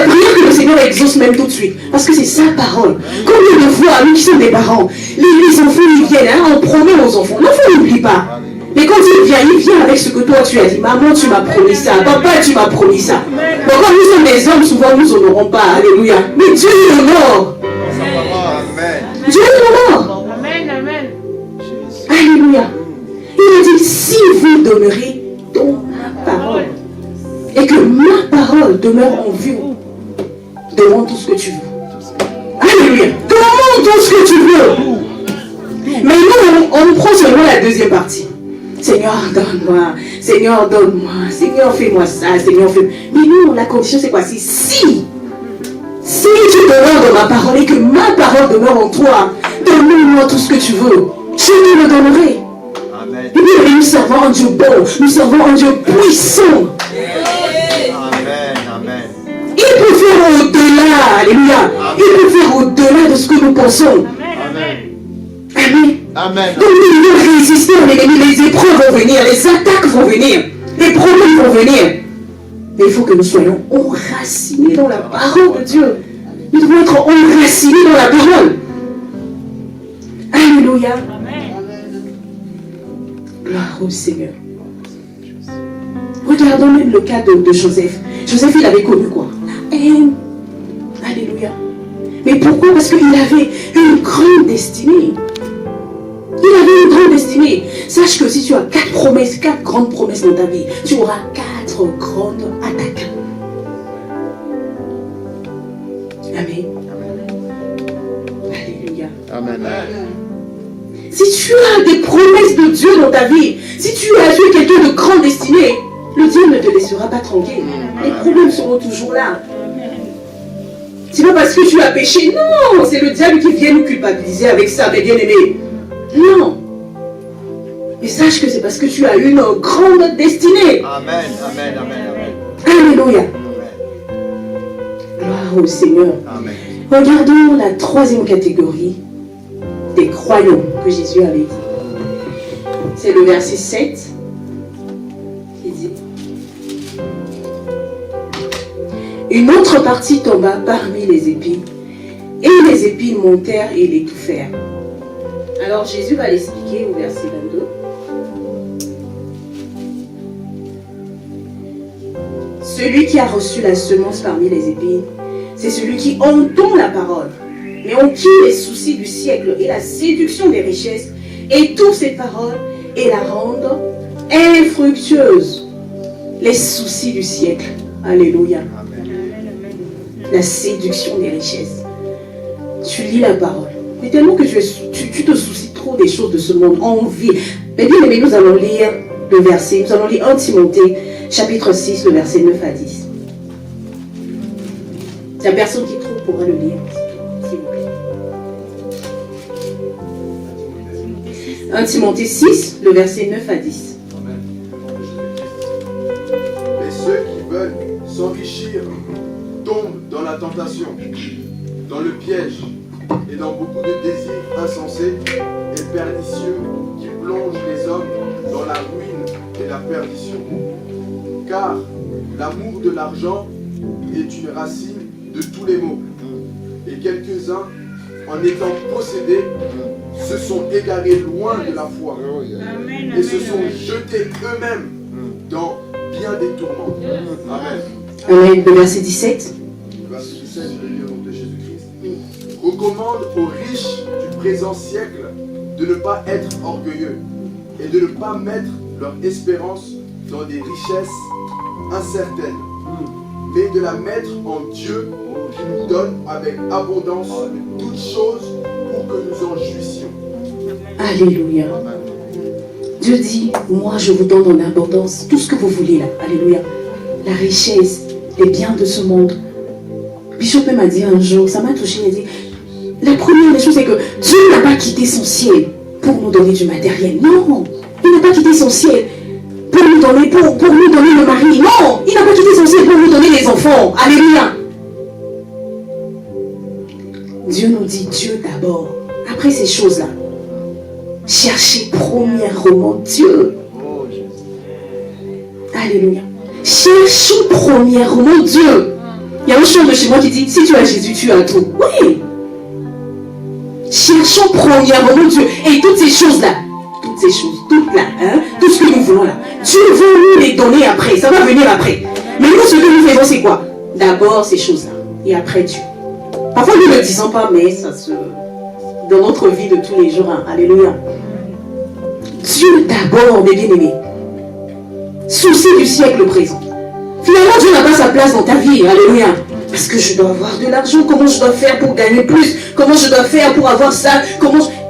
C: prière que le Seigneur exauce même tout de suite. Parce que c'est sa parole. Combien de fois, nous qui sommes des parents, les enfants, ils viennent, hein, on promet aux enfants. L'enfant n'oublie pas. Mais quand il vient avec ce que toi tu as dit. Maman, tu m'as promis ça. Papa, tu m'as promis ça. Bon, quand nous sommes des hommes, souvent nous n'honorons pas. Alléluia. Mais Dieu honore. Dieu honore. Alléluia. Il a dit, si vous demeurez dans ma parole, et que ma parole demeure en vous, demande tout ce que tu veux. Alléluia. Demande tout ce que tu veux. Mais nous, on prend seulement la deuxième partie. Seigneur, donne-moi. Seigneur, donne-moi. Seigneur, fais-moi ça. Seigneur, fais-moi. Mais non, la condition, c'est quoi? C'est si tu demeures dans ma parole et que ma parole demeure en toi, donne-moi tout ce que tu veux. Je te le donnerai.
F: Amen.
C: Et nous servons un Dieu bon. Nous servons un Dieu puissant.
F: Amen. Amen.
C: Il peut faire au-delà. Alléluia. Il peut faire au-delà de ce que nous pensons.
F: Amen.
C: Amen.
F: Amen.
C: Donc nous devons résister à l'ennemi. Les épreuves vont venir, les attaques vont venir, les problèmes vont venir. Mais il faut que nous soyons enracinés dans la parole de Dieu. Nous devons être enracinés dans la parole. Alléluia. Gloire au Seigneur. Regardons même le cas de Joseph. Joseph, il avait connu quoi? La haine. Alléluia. Mais pourquoi? Parce qu'il avait une grande destinée. Il avait une grande destinée. Sache que si tu as 4 grandes promesses dans ta vie, tu auras 4 grandes attaques. Amen. Alléluia.
F: Amen.
C: Si tu as des promesses de Dieu dans ta vie, si tu es quelqu'un de grande destinée, le Dieu ne te laissera pas tranquille. Les problèmes seront toujours là. C'est pas parce que tu as péché. Non, c'est le diable qui vient nous culpabiliser avec ça, mes bien-aimés. Non. Mais sache que c'est parce que tu as une grande destinée.
F: Amen. Amen. Amen.
C: Alléluia. Gloire au Seigneur.
F: Amen.
C: Regardons la 3e catégorie des croyants que Jésus avait dit. C'est le verset 7 qui dit: une autre partie tomba parmi les épines, et les épines montèrent et l'étouffèrent. Alors Jésus va l'expliquer au verset 22. Celui qui a reçu la semence parmi les épines, c'est celui qui entend la parole, mais en qui les soucis du siècle et la séduction des richesses étouffent cette parole et la rendent infructueuse. Les soucis du siècle. Alléluia. La séduction des richesses. Tu lis la parole, mais tellement que tu te soucies trop des choses de ce monde, envie. Mais bien aimé, nous allons lire le verset, nous allons lire 1 Timothée, chapitre 6, le verset 9 à 10. La personne qui trouve pourra le lire, s'il vous plaît. 1 Timothée 6, le verset 9 à 10.
G: Et ceux qui veulent s'enrichir tombent dans la tentation, dans le piège et dans beaucoup de désirs insensés et pernicieux qui plongent les hommes dans la ruine et la perdition. Car l'amour de l'argent est une racine de tous les maux. Et quelques-uns, en étant possédés, se sont égarés loin de la foi et se sont jetés eux-mêmes dans bien des tourments. Amen.
C: Amen. Le verset 17.
G: Verset 17, je vais lire au nom de Jésus-Christ. Recommande aux riches du présent siècle de ne pas être orgueilleux et de ne pas mettre leur espérance dans des richesses incertaines, mais de la mettre en Dieu qui nous donne avec abondance toutes choses pour que nous en jouissions.
C: Alléluia. Dieu dit, moi je vous donne en abondance tout ce que vous voulez là. Alléluia. La richesse, les biens de ce monde. Bishop m'a dit un jour, ça m'a touché, il a dit, la première des choses c'est que Dieu n'a pas quitté son ciel pour nous donner du matériel. Non, il n'a pas quitté son ciel pour nous donner le mari. Non, il n'a pas quitté son ciel pour nous donner les enfants. Alléluia. Dieu nous dit Dieu d'abord. Après ces choses-là, cherchez premièrement Dieu. Alléluia. Cherchons premièrement Dieu. Il y a un chant de chez moi qui dit, si tu as Jésus, tu as tout. Oui. Cherchons premièrement Dieu. Et toutes ces choses-là, toutes là, hein, tout ce que nous voulons là, Dieu veut nous les donner après. Ça va venir après. Mais nous, ce que nous faisons, c'est quoi? D'abord ces choses-là. Et après Dieu. Parfois, nous ne le disons pas, mais ça se... dans notre vie de tous les jours. Hein. Alléluia. Dieu d'abord, mes bien-aimés. Souci du siècle présent. Finalement, Dieu n'a pas sa place dans ta vie. Alléluia. Parce que je dois avoir de l'argent. Comment je dois faire pour gagner plus? Comment je dois faire pour avoir ça?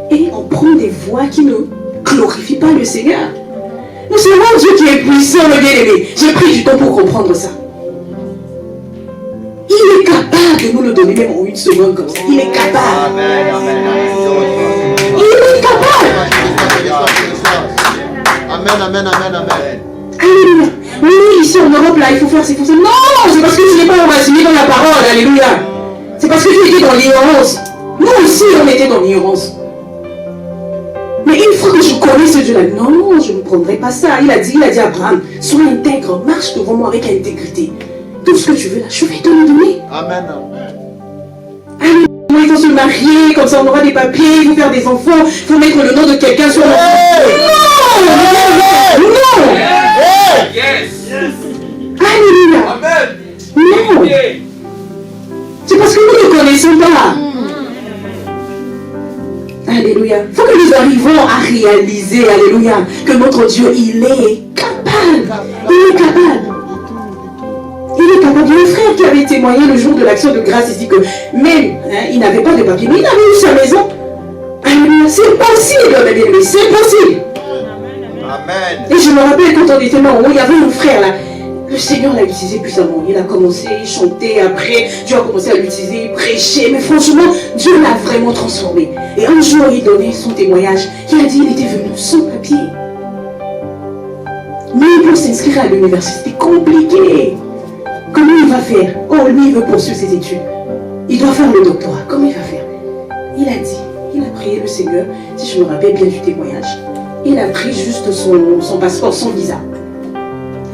C: Et on prend des voies qui ne glorifient pas le Seigneur. Nous servons un Dieu qui est puissant, le bien-aimé. J'ai pris du temps pour comprendre ça. Il est capable de nous le donner même en une seconde comme ça. Il est capable. Il est capable.
F: Amen, amen, amen, amen.
C: Alléluia. Oui, ici en Europe, là, il faut faire, c'est pour ça. Non, c'est parce que tu n'es pas enraciné dans la parole. Alléluia. C'est parce que tu étais dans l'ignorance. Nous aussi, on était dans l'ignorance. Mais une fois que je connais ce Dieu-là, non, je ne prendrai pas ça. Il a dit à Abraham, sois intègre, marche devant moi avec intégrité. Tout ce que tu veux là, je vais te le donner.
F: Amen.
C: Alléluia. Il faut se marier, comme ça on aura des papiers, il faut faire des enfants, il faut mettre le nom de quelqu'un sur notre... Non. Non. Alléluia. Non. C'est parce que nous ne connaissons pas. Alléluia. Il faut que nous arrivions à réaliser, alléluia, que notre Dieu, il est capable. Il est capable. Il est capable. Il y a un frère qui avait témoigné le jour de l'action de grâce ici que même, il n'avait pas de papier, mais il avait eu sa maison. Alléluia. C'est possible, bien-aimé. C'est possible.
F: Amen.
C: Et je me rappelle quand on était là, il y avait mon frère là. Le Seigneur l'a utilisé puissamment. Il a commencé à chanter, après Dieu a commencé à l'utiliser, prêcher. Mais franchement, Dieu l'a vraiment transformé. Et un jour, il donnait son témoignage. Il a dit qu'il était venu sans papier. Mais pour s'inscrire à l'université, c'était compliqué. Comment il va faire? Oh, lui, il veut poursuivre ses études. Il doit faire le doctorat. Comment il va faire? Il a dit, il a prié le Seigneur, si je me rappelle bien du témoignage. Il a pris juste son passeport, son visa.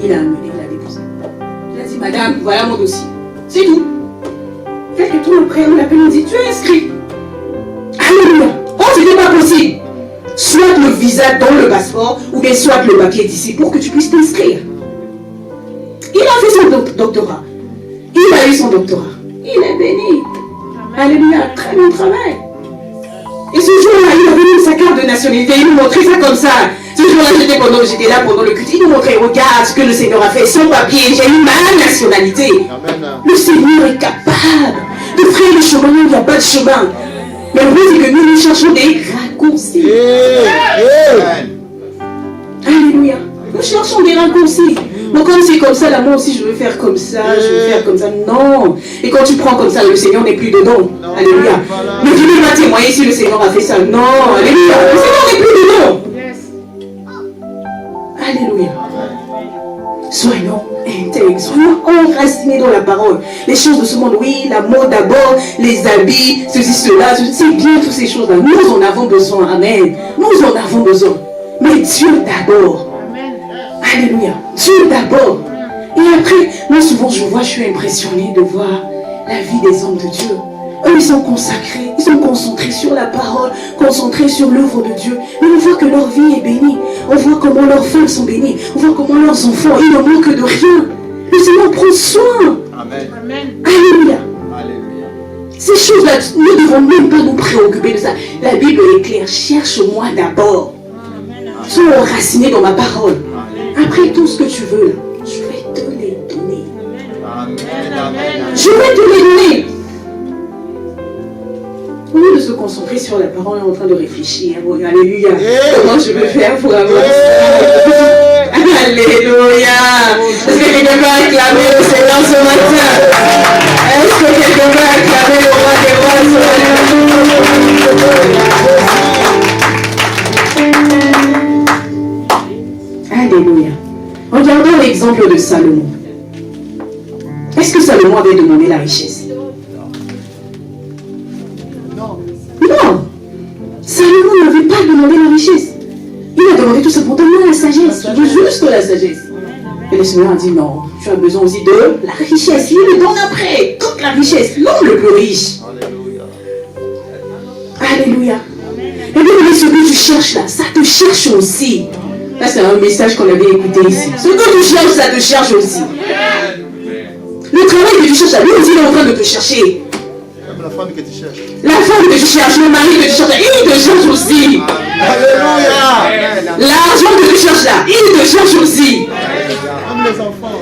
C: Il a amené, il a déposé. Il a dit, madame, voilà mon dossier. C'est tout. Quelques temps après, on l'appelle, on dit, tu es inscrit. Alléluia. Oh, c'était pas possible. Soit le visa dans le passeport, ou bien soit le papier d'ici pour que tu puisses t'inscrire. Il a fait son doctorat. Il a eu son doctorat. Il est béni. Alléluia. Très bon travail. Et ce jour-là, il avait mis sa carte de nationalité. Il nous montrait ça comme ça. Ce jour-là, j'étais là pendant le culte. Il nous montrait, regarde ce que le Seigneur a fait. Son papier, j'ai eu ma nationalité. Amen. Le Seigneur est capable de frayer le chemin où il n'y a pas de chemin. Mais le problème, c'est que nous cherchons des raccourcis. Alléluia. Nous cherchons des raccourcis. Donc comme c'est comme ça, là, moi aussi je veux faire comme ça, je veux faire comme ça. Non. Et quand tu prends comme ça, le Seigneur n'est plus dedans. Non. Alléluia. Ne venez pas témoigner si le Seigneur a fait ça. Non. Alléluia. Le Seigneur n'est plus dedans. Alléluia. Soyons intègres, soyons enracinés dans la parole. Les choses de ce monde, oui, la mode d'abord, les habits, ceci, cela, c'est bien toutes ces choses-là. Nous en avons besoin. Amen. Nous en avons besoin. Mais Dieu d'abord. Alléluia. Dieu d'abord. Et après, moi souvent je suis impressionnée de voir la vie des hommes de Dieu. Eux, ils sont consacrés, ils sont concentrés sur la parole, concentrés sur l'œuvre de Dieu. Mais on voit que leur vie est bénie. On voit comment leurs femmes sont bénies. On voit comment leurs enfants, ils ne manquent de rien. Le Seigneur prend soin. Amen. Alléluia. Alléluia. Ces choses-là, nous ne devons même pas nous préoccuper de ça. La Bible est claire. Cherche-moi d'abord. Sois enraciné dans ma parole. Après tout ce que tu veux, je vais te les donner. Amen. Je vais te les donner. Au lieu de se concentrer sur la parole, on est en train de réfléchir. Alléluia. Comment je vais faire pour avoir ça? Alléluia. Est-ce que quelqu'un va acclamer le Seigneur ce matin? Est-ce que quelqu'un va acclamer le roi des rois ce matin? Alléluia. Regardons l'exemple de Salomon. Est-ce que Salomon avait demandé la richesse? Non. Salomon n'avait pas demandé la richesse. Il a demandé tout simplement la sagesse. Juste la sagesse. Et le Seigneur a dit non, tu as besoin aussi de la richesse. Il lui donne après toute la richesse. L'homme le plus riche. Alléluia. Et bien, ce que tu cherches là, ça te cherche aussi. Là, c'est un message qu'on avait écouté ici. Ce que tu cherches, ça te cherche aussi. Le travail que tu cherches, là, lui aussi, il est en train de te chercher.
F: Même la femme que tu cherches.
C: La femme que tu cherches, le mari que tu cherches, il te cherche aussi.
F: Alléluia.
C: L'argent que tu cherches là, il te cherche aussi.
F: Même les enfants.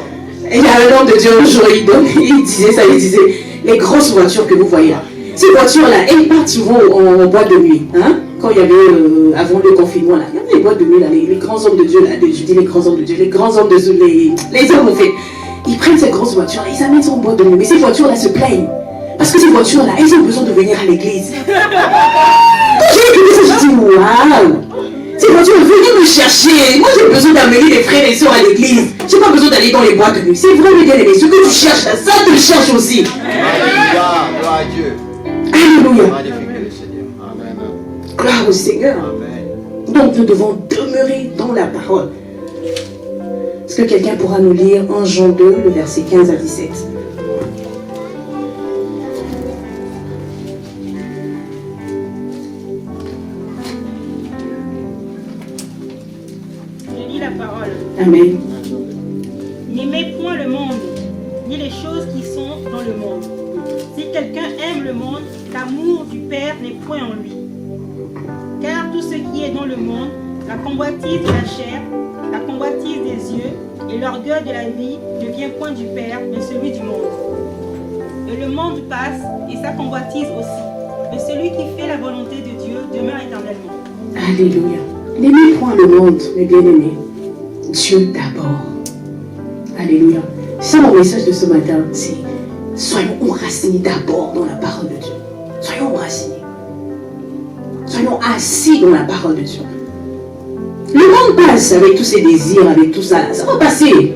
C: Et il y a un homme de Dieu un jour, il disait ça, il disait, les grosses voitures que vous voyez là, ces voitures là, elles partent souvent en boîte de nuit. Hein? quand il y avait, avant le confinement, là, il y avait les boîtes de nuit, là, les grands hommes de Dieu, là, je dis les grands hommes de Dieu, les grands hommes de Dieu, les hommes en fait, ils prennent ces grosses voitures, là, ils amènent son boîte de nuit, mais ces voitures-là se plaignent. Parce que ces voitures-là, elles ont besoin de venir à l'église. Quand j'ai écouté ça, j'ai dit, waouh! Ces voitures, venez me chercher. Moi, j'ai besoin d'amener les frères et sœurs à l'église. J'ai pas besoin d'aller dans les boîtes de nuit. C'est vrai, mes bien-aimés. Ce que tu cherches là, ça te cherche aussi.
F: Alléluia, gloire à Dieu.
C: Alléluia.
F: Magnifique le Seigneur. Amen.
C: Gloire au Seigneur.
F: Amen.
C: Donc, nous devons demeurer dans la parole. Est-ce que quelqu'un pourra nous lire 1 Jean 2, le verset 15 à 17?
E: Je lis la parole.
C: Amen.
E: N'aimez point le monde, ni les choses qui sont dans le monde. Si quelqu'un aime le monde, l'amour du Père n'est point en lui. Car tout ce qui est dans le monde, la convoitise de la chair, la convoitise des yeux et l'orgueil de la vie ne vient point du Père, mais celui du monde. Et le monde passe et sa convoitise aussi. Mais celui qui fait la volonté de Dieu demeure éternellement.
C: Alléluia. N'aimez point le monde, mes bien-aimés. Dieu d'abord. Alléluia. C'est mon message de ce matin. C'est soyons enracinés d'abord dans la parole de Dieu. Soyons enracinés. Soyons assis dans la parole de Dieu. Le monde passe avec tous ses désirs, avec tout ça. Ça va passer.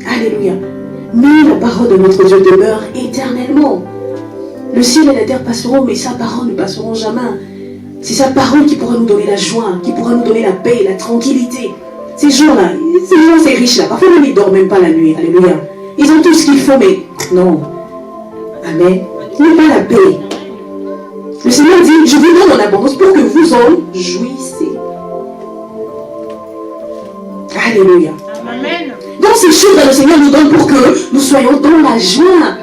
C: Alléluia. Mais la parole de notre Dieu demeure éternellement. Le ciel et la terre passeront, mais sa parole ne passeront jamais. C'est sa parole qui pourra nous donner la joie, qui pourra nous donner la paix, la tranquillité. Ces gens-là, ces riches-là, parfois même ils ne dorment même pas la nuit. Alléluia. Ils ont tout ce qu'il faut, mais non. Amen. Il n'y a pas la paix. Le Seigneur dit, je vous donne en abondance pour que vous en jouissez. Alléluia.
E: Amen.
C: Donc ces choses que le Seigneur nous donne pour que nous soyons dans la joie.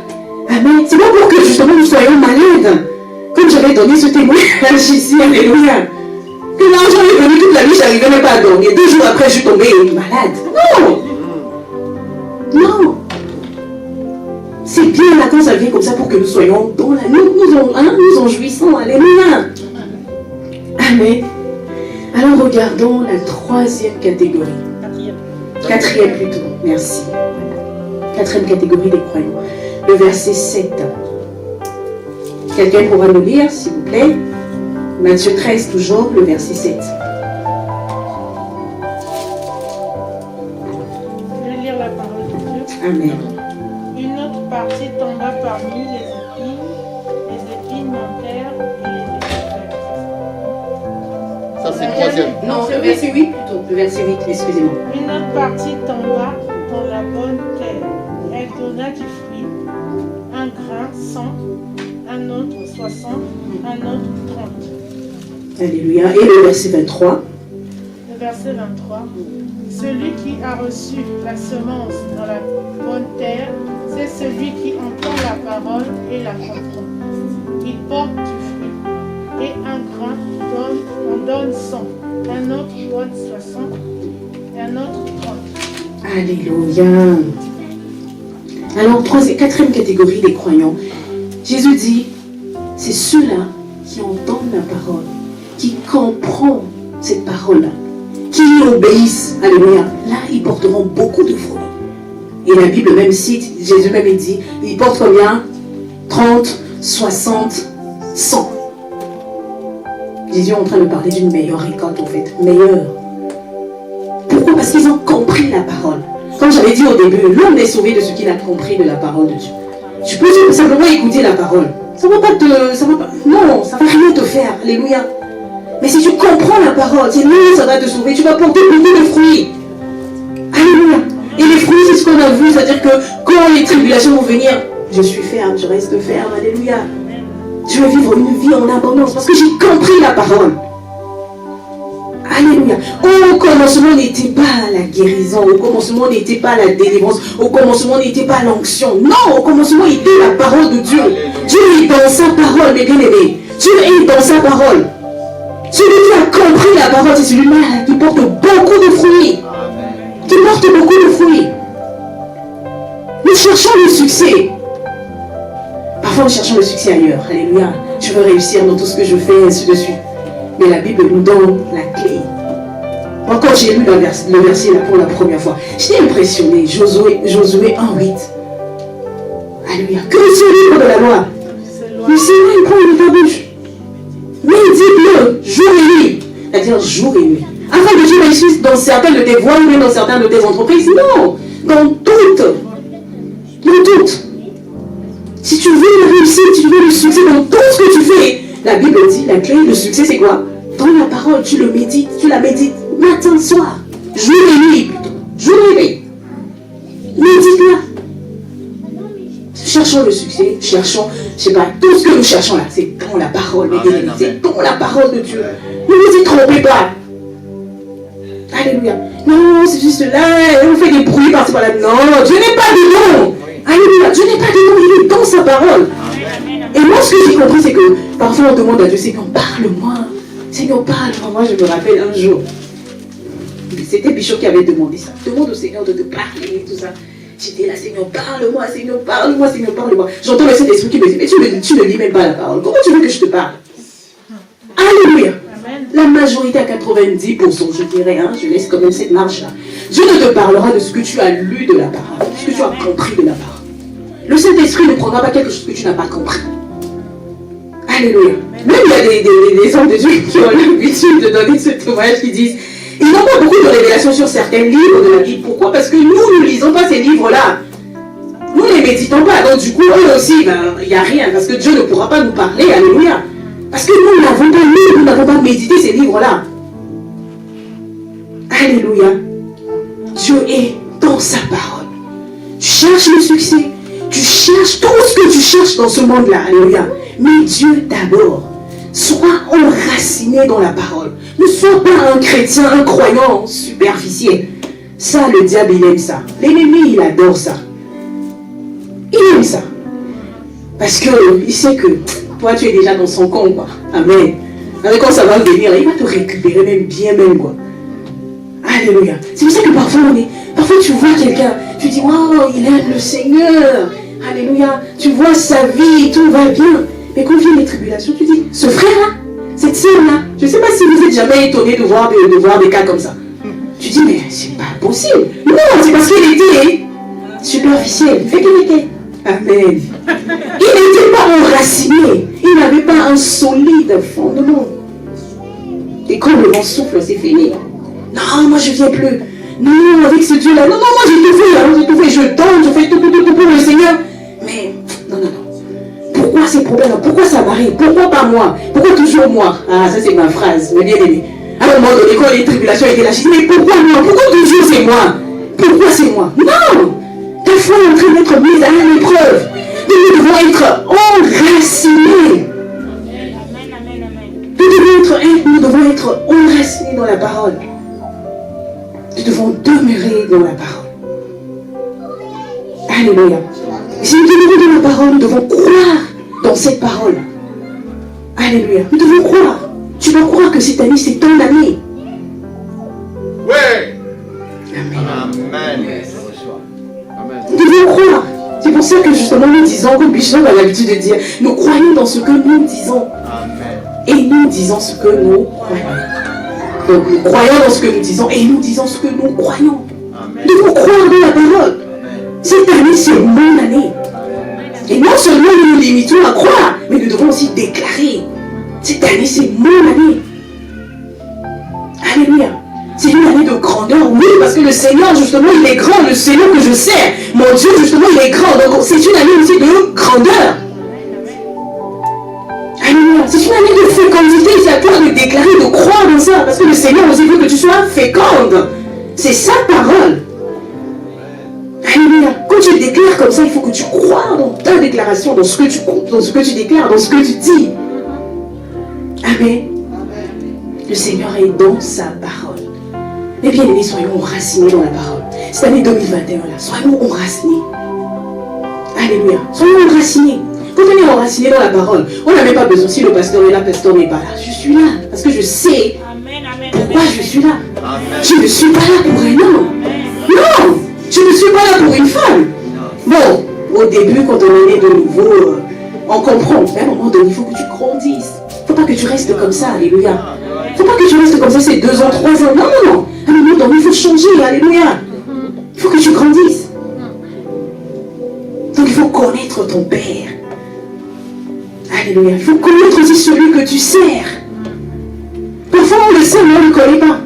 C: Amen. C'est pas pour que justement nous soyons malades. Comme j'avais donné ce témoignage ici, alléluia. Que l'argent est venu toute la nuit, je n'arrivais même pas à dormir. 2 jours après, je suis tombée malade. Non. Non. C'est bien là quand ça vient comme ça pour que nous soyons dans la... Nous en jouissons. Alléluia. Amen. Alors regardons la 3e catégorie. 4e plutôt. Merci. 4e catégorie des croyants. Le verset 7. Quelqu'un pourra nous lire, s'il vous plaît. Matthieu 13, toujours, le verset 7.
H: Je vais lire la parole de Dieu.
C: Amen.
H: Une autre partie tomba parmi les épines montèrent et les découvèrent.
F: Ça, c'est le 3e.
C: Non, le verset 8 plutôt. Le verset 8, excusez-moi.
H: Une autre partie tomba dans la bonne terre. Elle donna du fruit, un grain 100, un autre 60, un autre 30.
C: Alléluia. Et le verset 23.
H: Le verset 23. Celui qui a reçu la semence dans la bonne terre, c'est celui qui entend la parole et la comprend. Il porte du fruit. Et un grain en donne 100, un autre donne 60, et un autre 30.
C: Alléluia. Alors, 4e catégorie des croyants. Jésus dit, c'est ceux-là qui entendent la parole, qui comprennent cette parole-là, qui obéissent. Alléluia. Là, ils porteront beaucoup de fruits. Et la Bible même cite, Jésus même dit, ils portent combien? 30, 60, 100. Jésus est en train de parler d'une meilleure récolte, en fait. Meilleure. Pourquoi? Parce qu'ils ont compris la parole. Comme j'avais dit au début, l'homme n'est sauvé de ce qu'il a compris de la parole de Dieu. Tu peux simplement écouter la parole. Ça ne va pas te... non, ça ne va rien te faire. Alléluia. Mais si tu comprends la parole, c'est là ça va te sauver. Tu vas porter beaucoup de fruits. Alléluia. Et les fruits, c'est ce qu'on a vu. C'est-à-dire que quand les tribulations vont venir, je suis ferme, je reste ferme. Alléluia. Je vais vivre une vie en abondance parce que j'ai compris la parole. Alléluia. Au commencement n'était pas la guérison, au commencement n'était pas la délivrance, au commencement n'était pas l'onction. Non, au commencement était la parole de Dieu. Dieu est dans sa parole, mes bien-aimés. Dieu est dans sa parole. Celui qui a compris la parole, c'est celui-là qui porte beaucoup de fruits. Qui porte beaucoup de fruits. Nous cherchons le succès. Parfois nous cherchons le succès ailleurs. Alléluia. je veux réussir dans tout ce que je fais, ainsi de suite. Mais la Bible nous donne la clé. Moi, quand j'ai lu le verset là pour la première fois, j'étais impressionné. Josué 1:8. Alléluia. Que ce livre de la loi, le Seigneur il prend de ta bouche. Médite-le jour et nuit. C'est-à-dire jour et nuit. Afin que tu réussisses dans certaines de tes voies ou même dans certaines de tes entreprises. Non, dans toutes. Dans toutes. Si tu veux la réussite, si tu veux le succès dans tout ce que tu fais, la Bible dit, la clé de succès c'est quoi? Dans la parole, tu le médites, tu la médites matin, soir, jour et nuit plutôt. Jour et nuit. Médite-la. Cherchons le succès, cherchons, je sais pas, tout ce que nous cherchons là, c'est dans la parole, mes bien-aimés, c'est dans la parole de Dieu. Ne vous y trompez pas. Alléluia. Non, c'est juste là, on fait des bruits par-ci par-là. Non, Dieu n'est pas de nom. Alléluia. Dieu n'est pas de nom, il est dans sa parole. Et moi, ce que j'ai compris, c'est que parfois on demande à Dieu, Seigneur, parle-moi. Seigneur, parle-moi. Moi, je me rappelle un jour, c'était Bichot qui avait demandé ça. Demande au Seigneur de te parler, tout ça. J'étais là, Seigneur, parle-moi, Seigneur, parle-moi, Seigneur, parle-moi. J'entends le Saint-Esprit qui me dit, mais tu ne lis même pas la parole. Comment tu veux que je te parle? Alléluia. La majorité à 90%, je dirais, hein, je laisse quand même cette marge-là. Dieu ne te parlera de ce que tu as lu de la parole, de ce que tu as compris de la parole. Le Saint-Esprit ne prendra pas quelque chose que tu n'as pas compris. Alléluia. Même il y a des hommes de Dieu qui ont l'habitude de donner ce témoignage qui disent, ils n'ont pas beaucoup de révélations sur certains livres de la Bible. Pourquoi? Parce que nous ne lisons pas ces livres-là. Nous ne les méditons pas. Donc du coup, eux aussi, il n'y a rien. Parce que Dieu ne pourra pas nous parler. Alléluia. Parce que nous n'avons pas lu, nous n'avons pas médité ces livres-là. Alléluia. Dieu est dans sa parole. Tu cherches le succès. Tu cherches tout ce que tu cherches dans ce monde-là. Alléluia. Mais Dieu d'abord. Sois enraciné dans la parole. Ne sois pas un chrétien, un croyant superficiel. Ça, le diable, il aime ça. L'ennemi, il adore ça. Il aime ça. Parce qu'il sait que toi, tu es déjà dans son camp, quoi. Amen. Alors, quand ça va venir, il va te récupérer même bien, même, quoi. Alléluia. C'est pour ça que parfois tu vois quelqu'un, tu dis, waouh, il aime le Seigneur. Alléluia. Tu vois sa vie, tout va bien. Mais quand viennent les tribulations, tu dis, ce frère-là, cette sœur-là, je ne sais pas si vous êtes jamais étonné de voir des cas comme ça. Tu dis, mais c'est pas possible. Non, c'est parce qu'il était superficiel. Fait qu'il était. Amen. Il n'était pas enraciné. Il n'avait pas un solide fondement. Et quand le vent souffle, c'est fini. Non, moi je ne viens plus. Non, avec ce Dieu-là. Non, moi j'ai tout fait. J'ai tout fait. Je tente, je fais tout pour le Seigneur. Mais, non. Pourquoi ces problèmes? Pourquoi ça m'arrive? Pourquoi pas moi? Pourquoi toujours moi? Ah, ça c'est ma phrase, mes bien-aimés. À un moment donné, quand les tribulations étaient là, je dis, mais pourquoi moi? Pourquoi toujours c'est moi? Pourquoi c'est moi? Non! Ta foi est en train d'être mise à l'épreuve. Nous devons être enracinés. Nous devons être enracinés dans la parole. Nous devons demeurer dans la parole. Alléluia. Si nous demeurons dans la parole, nous devons croire dans cette parole. Alléluia. Nous devons croire. Tu dois croire que cette année, c'est ton année.
G: Ouais.
C: Amen. Nous devons croire. C'est pour ça que justement nous disons, comme Bichot a l'habitude de dire, nous croyons dans ce que nous disons. Et nous disons ce que nous croyons. Donc nous croyons dans ce que nous disons et nous disons ce que nous croyons. Nous devons croire dans la parole. Cette année, c'est mon année. Et non seulement nous nous limitons à croire, mais nous devons aussi déclarer. Cette année, c'est mon année. Alléluia. C'est une année de grandeur, oui, parce que le Seigneur, justement, il est grand. Le Seigneur que je sers, mon Dieu, justement, il est grand. Donc, c'est une année aussi de grandeur. Alléluia. C'est une année de fécondité. C'est à toi de déclarer, de croire dans ça. Parce que le Seigneur aussi veut que tu sois féconde. C'est sa parole. Alléluia. Quand tu déclares comme ça, il faut que tu crois dans ta déclaration, dans ce que tu déclares, dans ce que tu dis. Amen. Le Seigneur est dans sa parole. Et bien aimés, soyons enracinés dans la parole. Cette année 2021 là, soyons enracinés. Alléluia. Soyons enracinés. Quand on est enraciné dans la parole, on n'a même pas besoin. Si le pasteur est là, le pasteur n'est pas là. Je suis là parce que je sais pourquoi je suis là. Je ne suis pas là pour un homme. Non, je ne suis pas là pour une femme. Bon, au début, quand on est né de nouveau, on comprend. Mais à un moment donné, il faut que tu grandisses. Il ne faut pas que tu restes comme ça, alléluia. Il ne faut pas que tu restes comme ça, c'est 2 ans, 3 ans. Non, non, non. À un moment donné, il faut changer, alléluia. Il faut que tu grandisses. Donc il faut connaître ton Père. Alléluia. Il faut connaître aussi celui que tu sers. Parfois on le sait, mais on ne le connaît pas.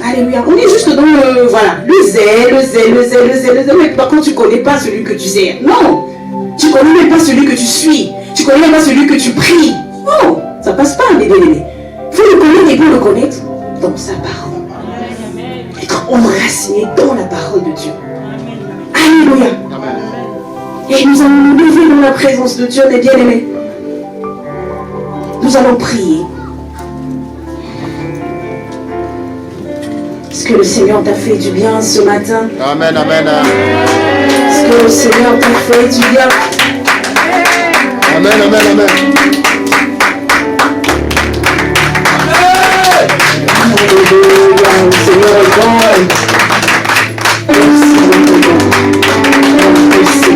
C: Alléluia. On est juste dans le, voilà, le zèle. Mais par contre, tu ne connais pas celui que tu sers. Non. Tu ne connais même pas celui que tu suis. Tu ne connais même pas celui que tu pries. Non. Ça ne passe pas, mes bien-aimés. Il faut le connaître et pour le connaître dans sa parole. Être enraciné dans la parole de Dieu. Alléluia. Et nous allons nous lever dans la présence de Dieu, mes bien-aimés. Nous allons prier. Est-ce que le Seigneur t'a fait du bien ce matin?
F: Amen, amen.
C: Est-ce que le Seigneur t'a fait du bien?
F: Amen, amen, amen.
C: Alléluia, le Seigneur est bon. Merci, merci.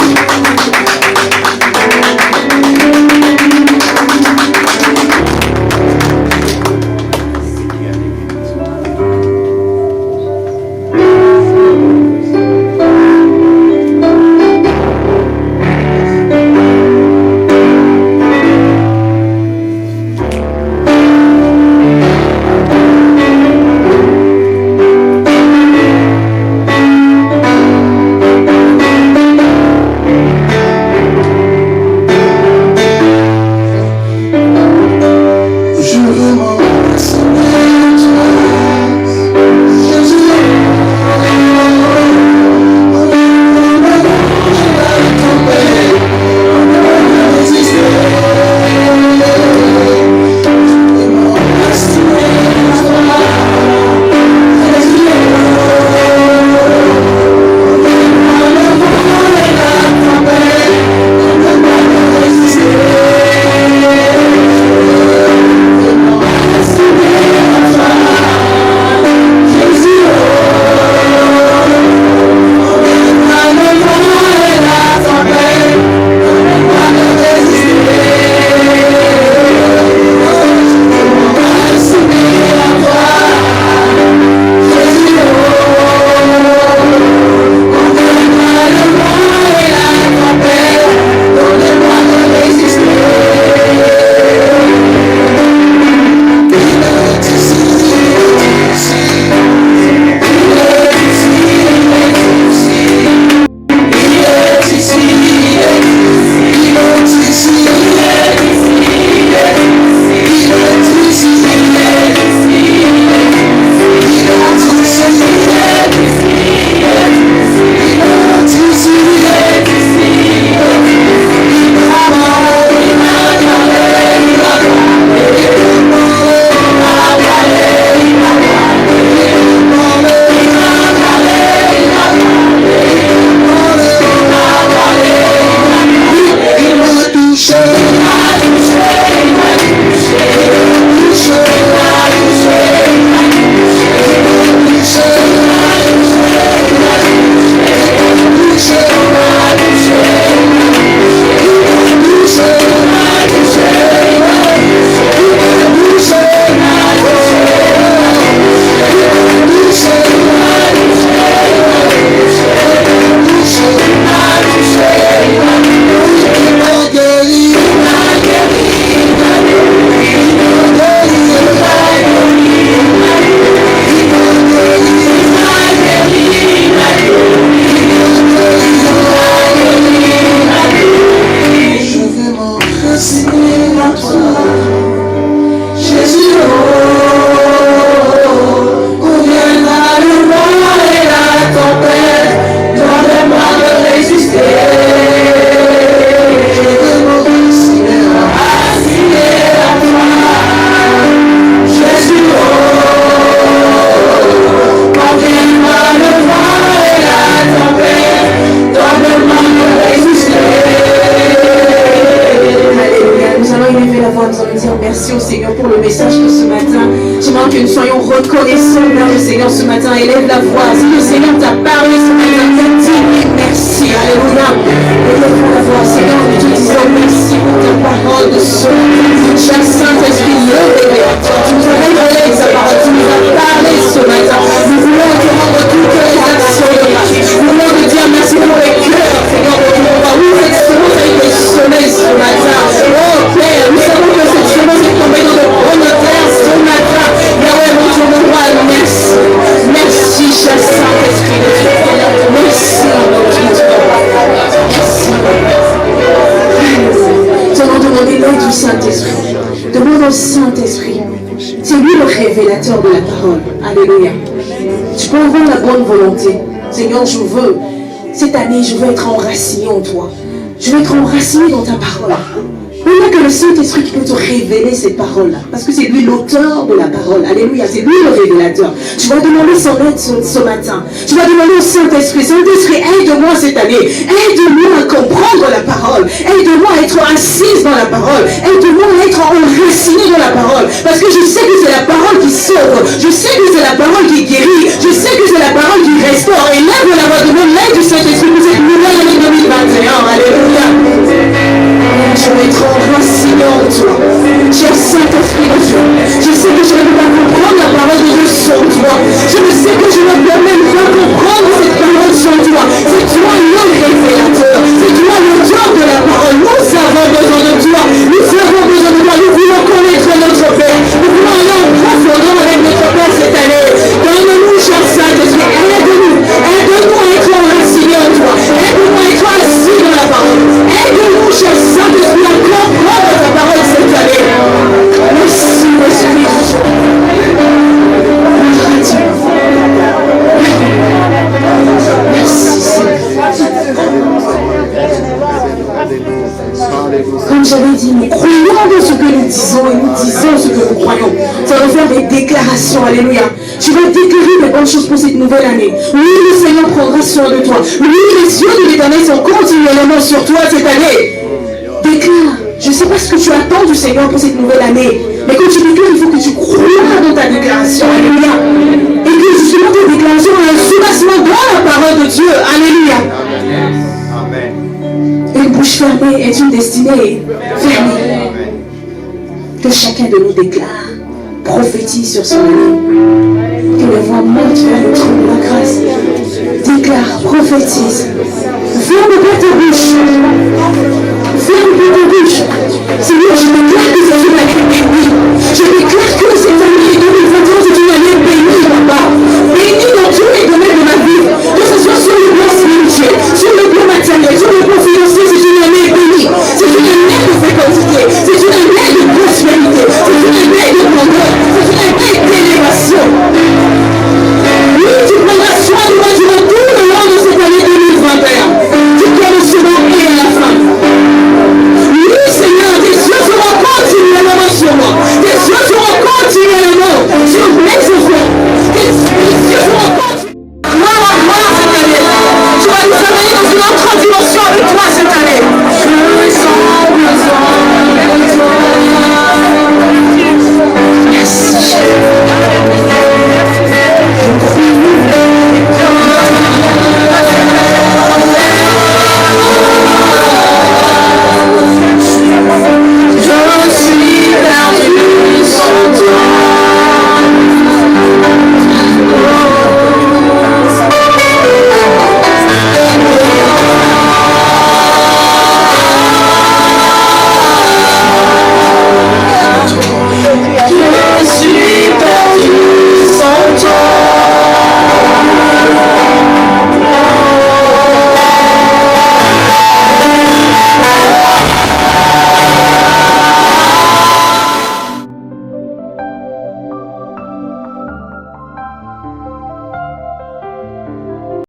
I: ce matin, élève la voix. Si le Seigneur t'a parlé ce matin, dis merci. Alléluia. Élève la voix, Seigneur, nous te disons
C: Alléluia. Tu peux avoir la bonne volonté. Seigneur, je veux, cette année, je veux être enraciné en toi. Je veux être enraciné dans ta parole. Il n'y a que le Saint-Esprit qui peut te révéler ces paroles-là. Parce que c'est lui l'auteur de la parole. Alléluia, c'est lui le révélateur. Tu vas demander son aide ce matin. Tu vas demander au Saint-Esprit. Saint-Esprit, aide-moi cette année. Aide-moi à comprendre la parole. Aide-moi à être assise dans la parole. Aide-moi à être enraciné dans la parole. Parce que je sais que c'est la parole qui sauve. Je sais que c'est la parole qui guérit. Je sais que c'est la parole qui restaure. Et lève la voix de mon l'aide du Saint-Esprit pour cette nouvelle année 2021. Alléluia. Je vais être enraciné en toi. Cher Saint-Esprit de Dieu, je sais que je ne peux pas comprendre la parole de Dieu sans toi. Je sais que je ne peux même pas comprendre cette parole sans toi. C'est toi le révélateur. C'est toi l'auteur de la parole. Nous avons besoin de toi. Nous avons besoin de toi. Nous voulons connaître notre Père. Nous voulons aller en profondeur avec notre Père cette année. Donne-nous, cher Saint-Esprit, aide-nous. Aide-nous à être enraciné en toi. Aide-nous à être assis dans la parole. Aide-nous, cher Saint-Esprit, à comprendre ta parole cette année. Merci, Esprit de Dieu. Merci, comme j'avais dit, nous croyons dans ce que nous disons et nous disons ce que nous croyons. Ça va faire des déclarations, alléluia. Tu vas déclarer des bonnes choses pour cette nouvelle année. Oui, le Seigneur prendra soin de toi. Oui, les yeux de l'Éternel sont continuellement sur toi cette année. Déclare. Je ne sais pas ce que tu attends du Seigneur pour cette nouvelle année. Mais quand tu déclares, il faut que tu crois dans ta déclaration. Alléluia. Et que justement ta déclaration a un soubassement dans la parole de Dieu. Alléluia.
F: Amen.
C: Une bouche fermée est une destinée fermée. Que chacun de nous déclare, prophétise sur son année. Que les voix montent vers le trône de la grâce. Déclare, prophétise. Ferme pas ta bouche. Ferme pas ta bouche. Seigneur, je déclare que c'est une année. Je déclare que c'est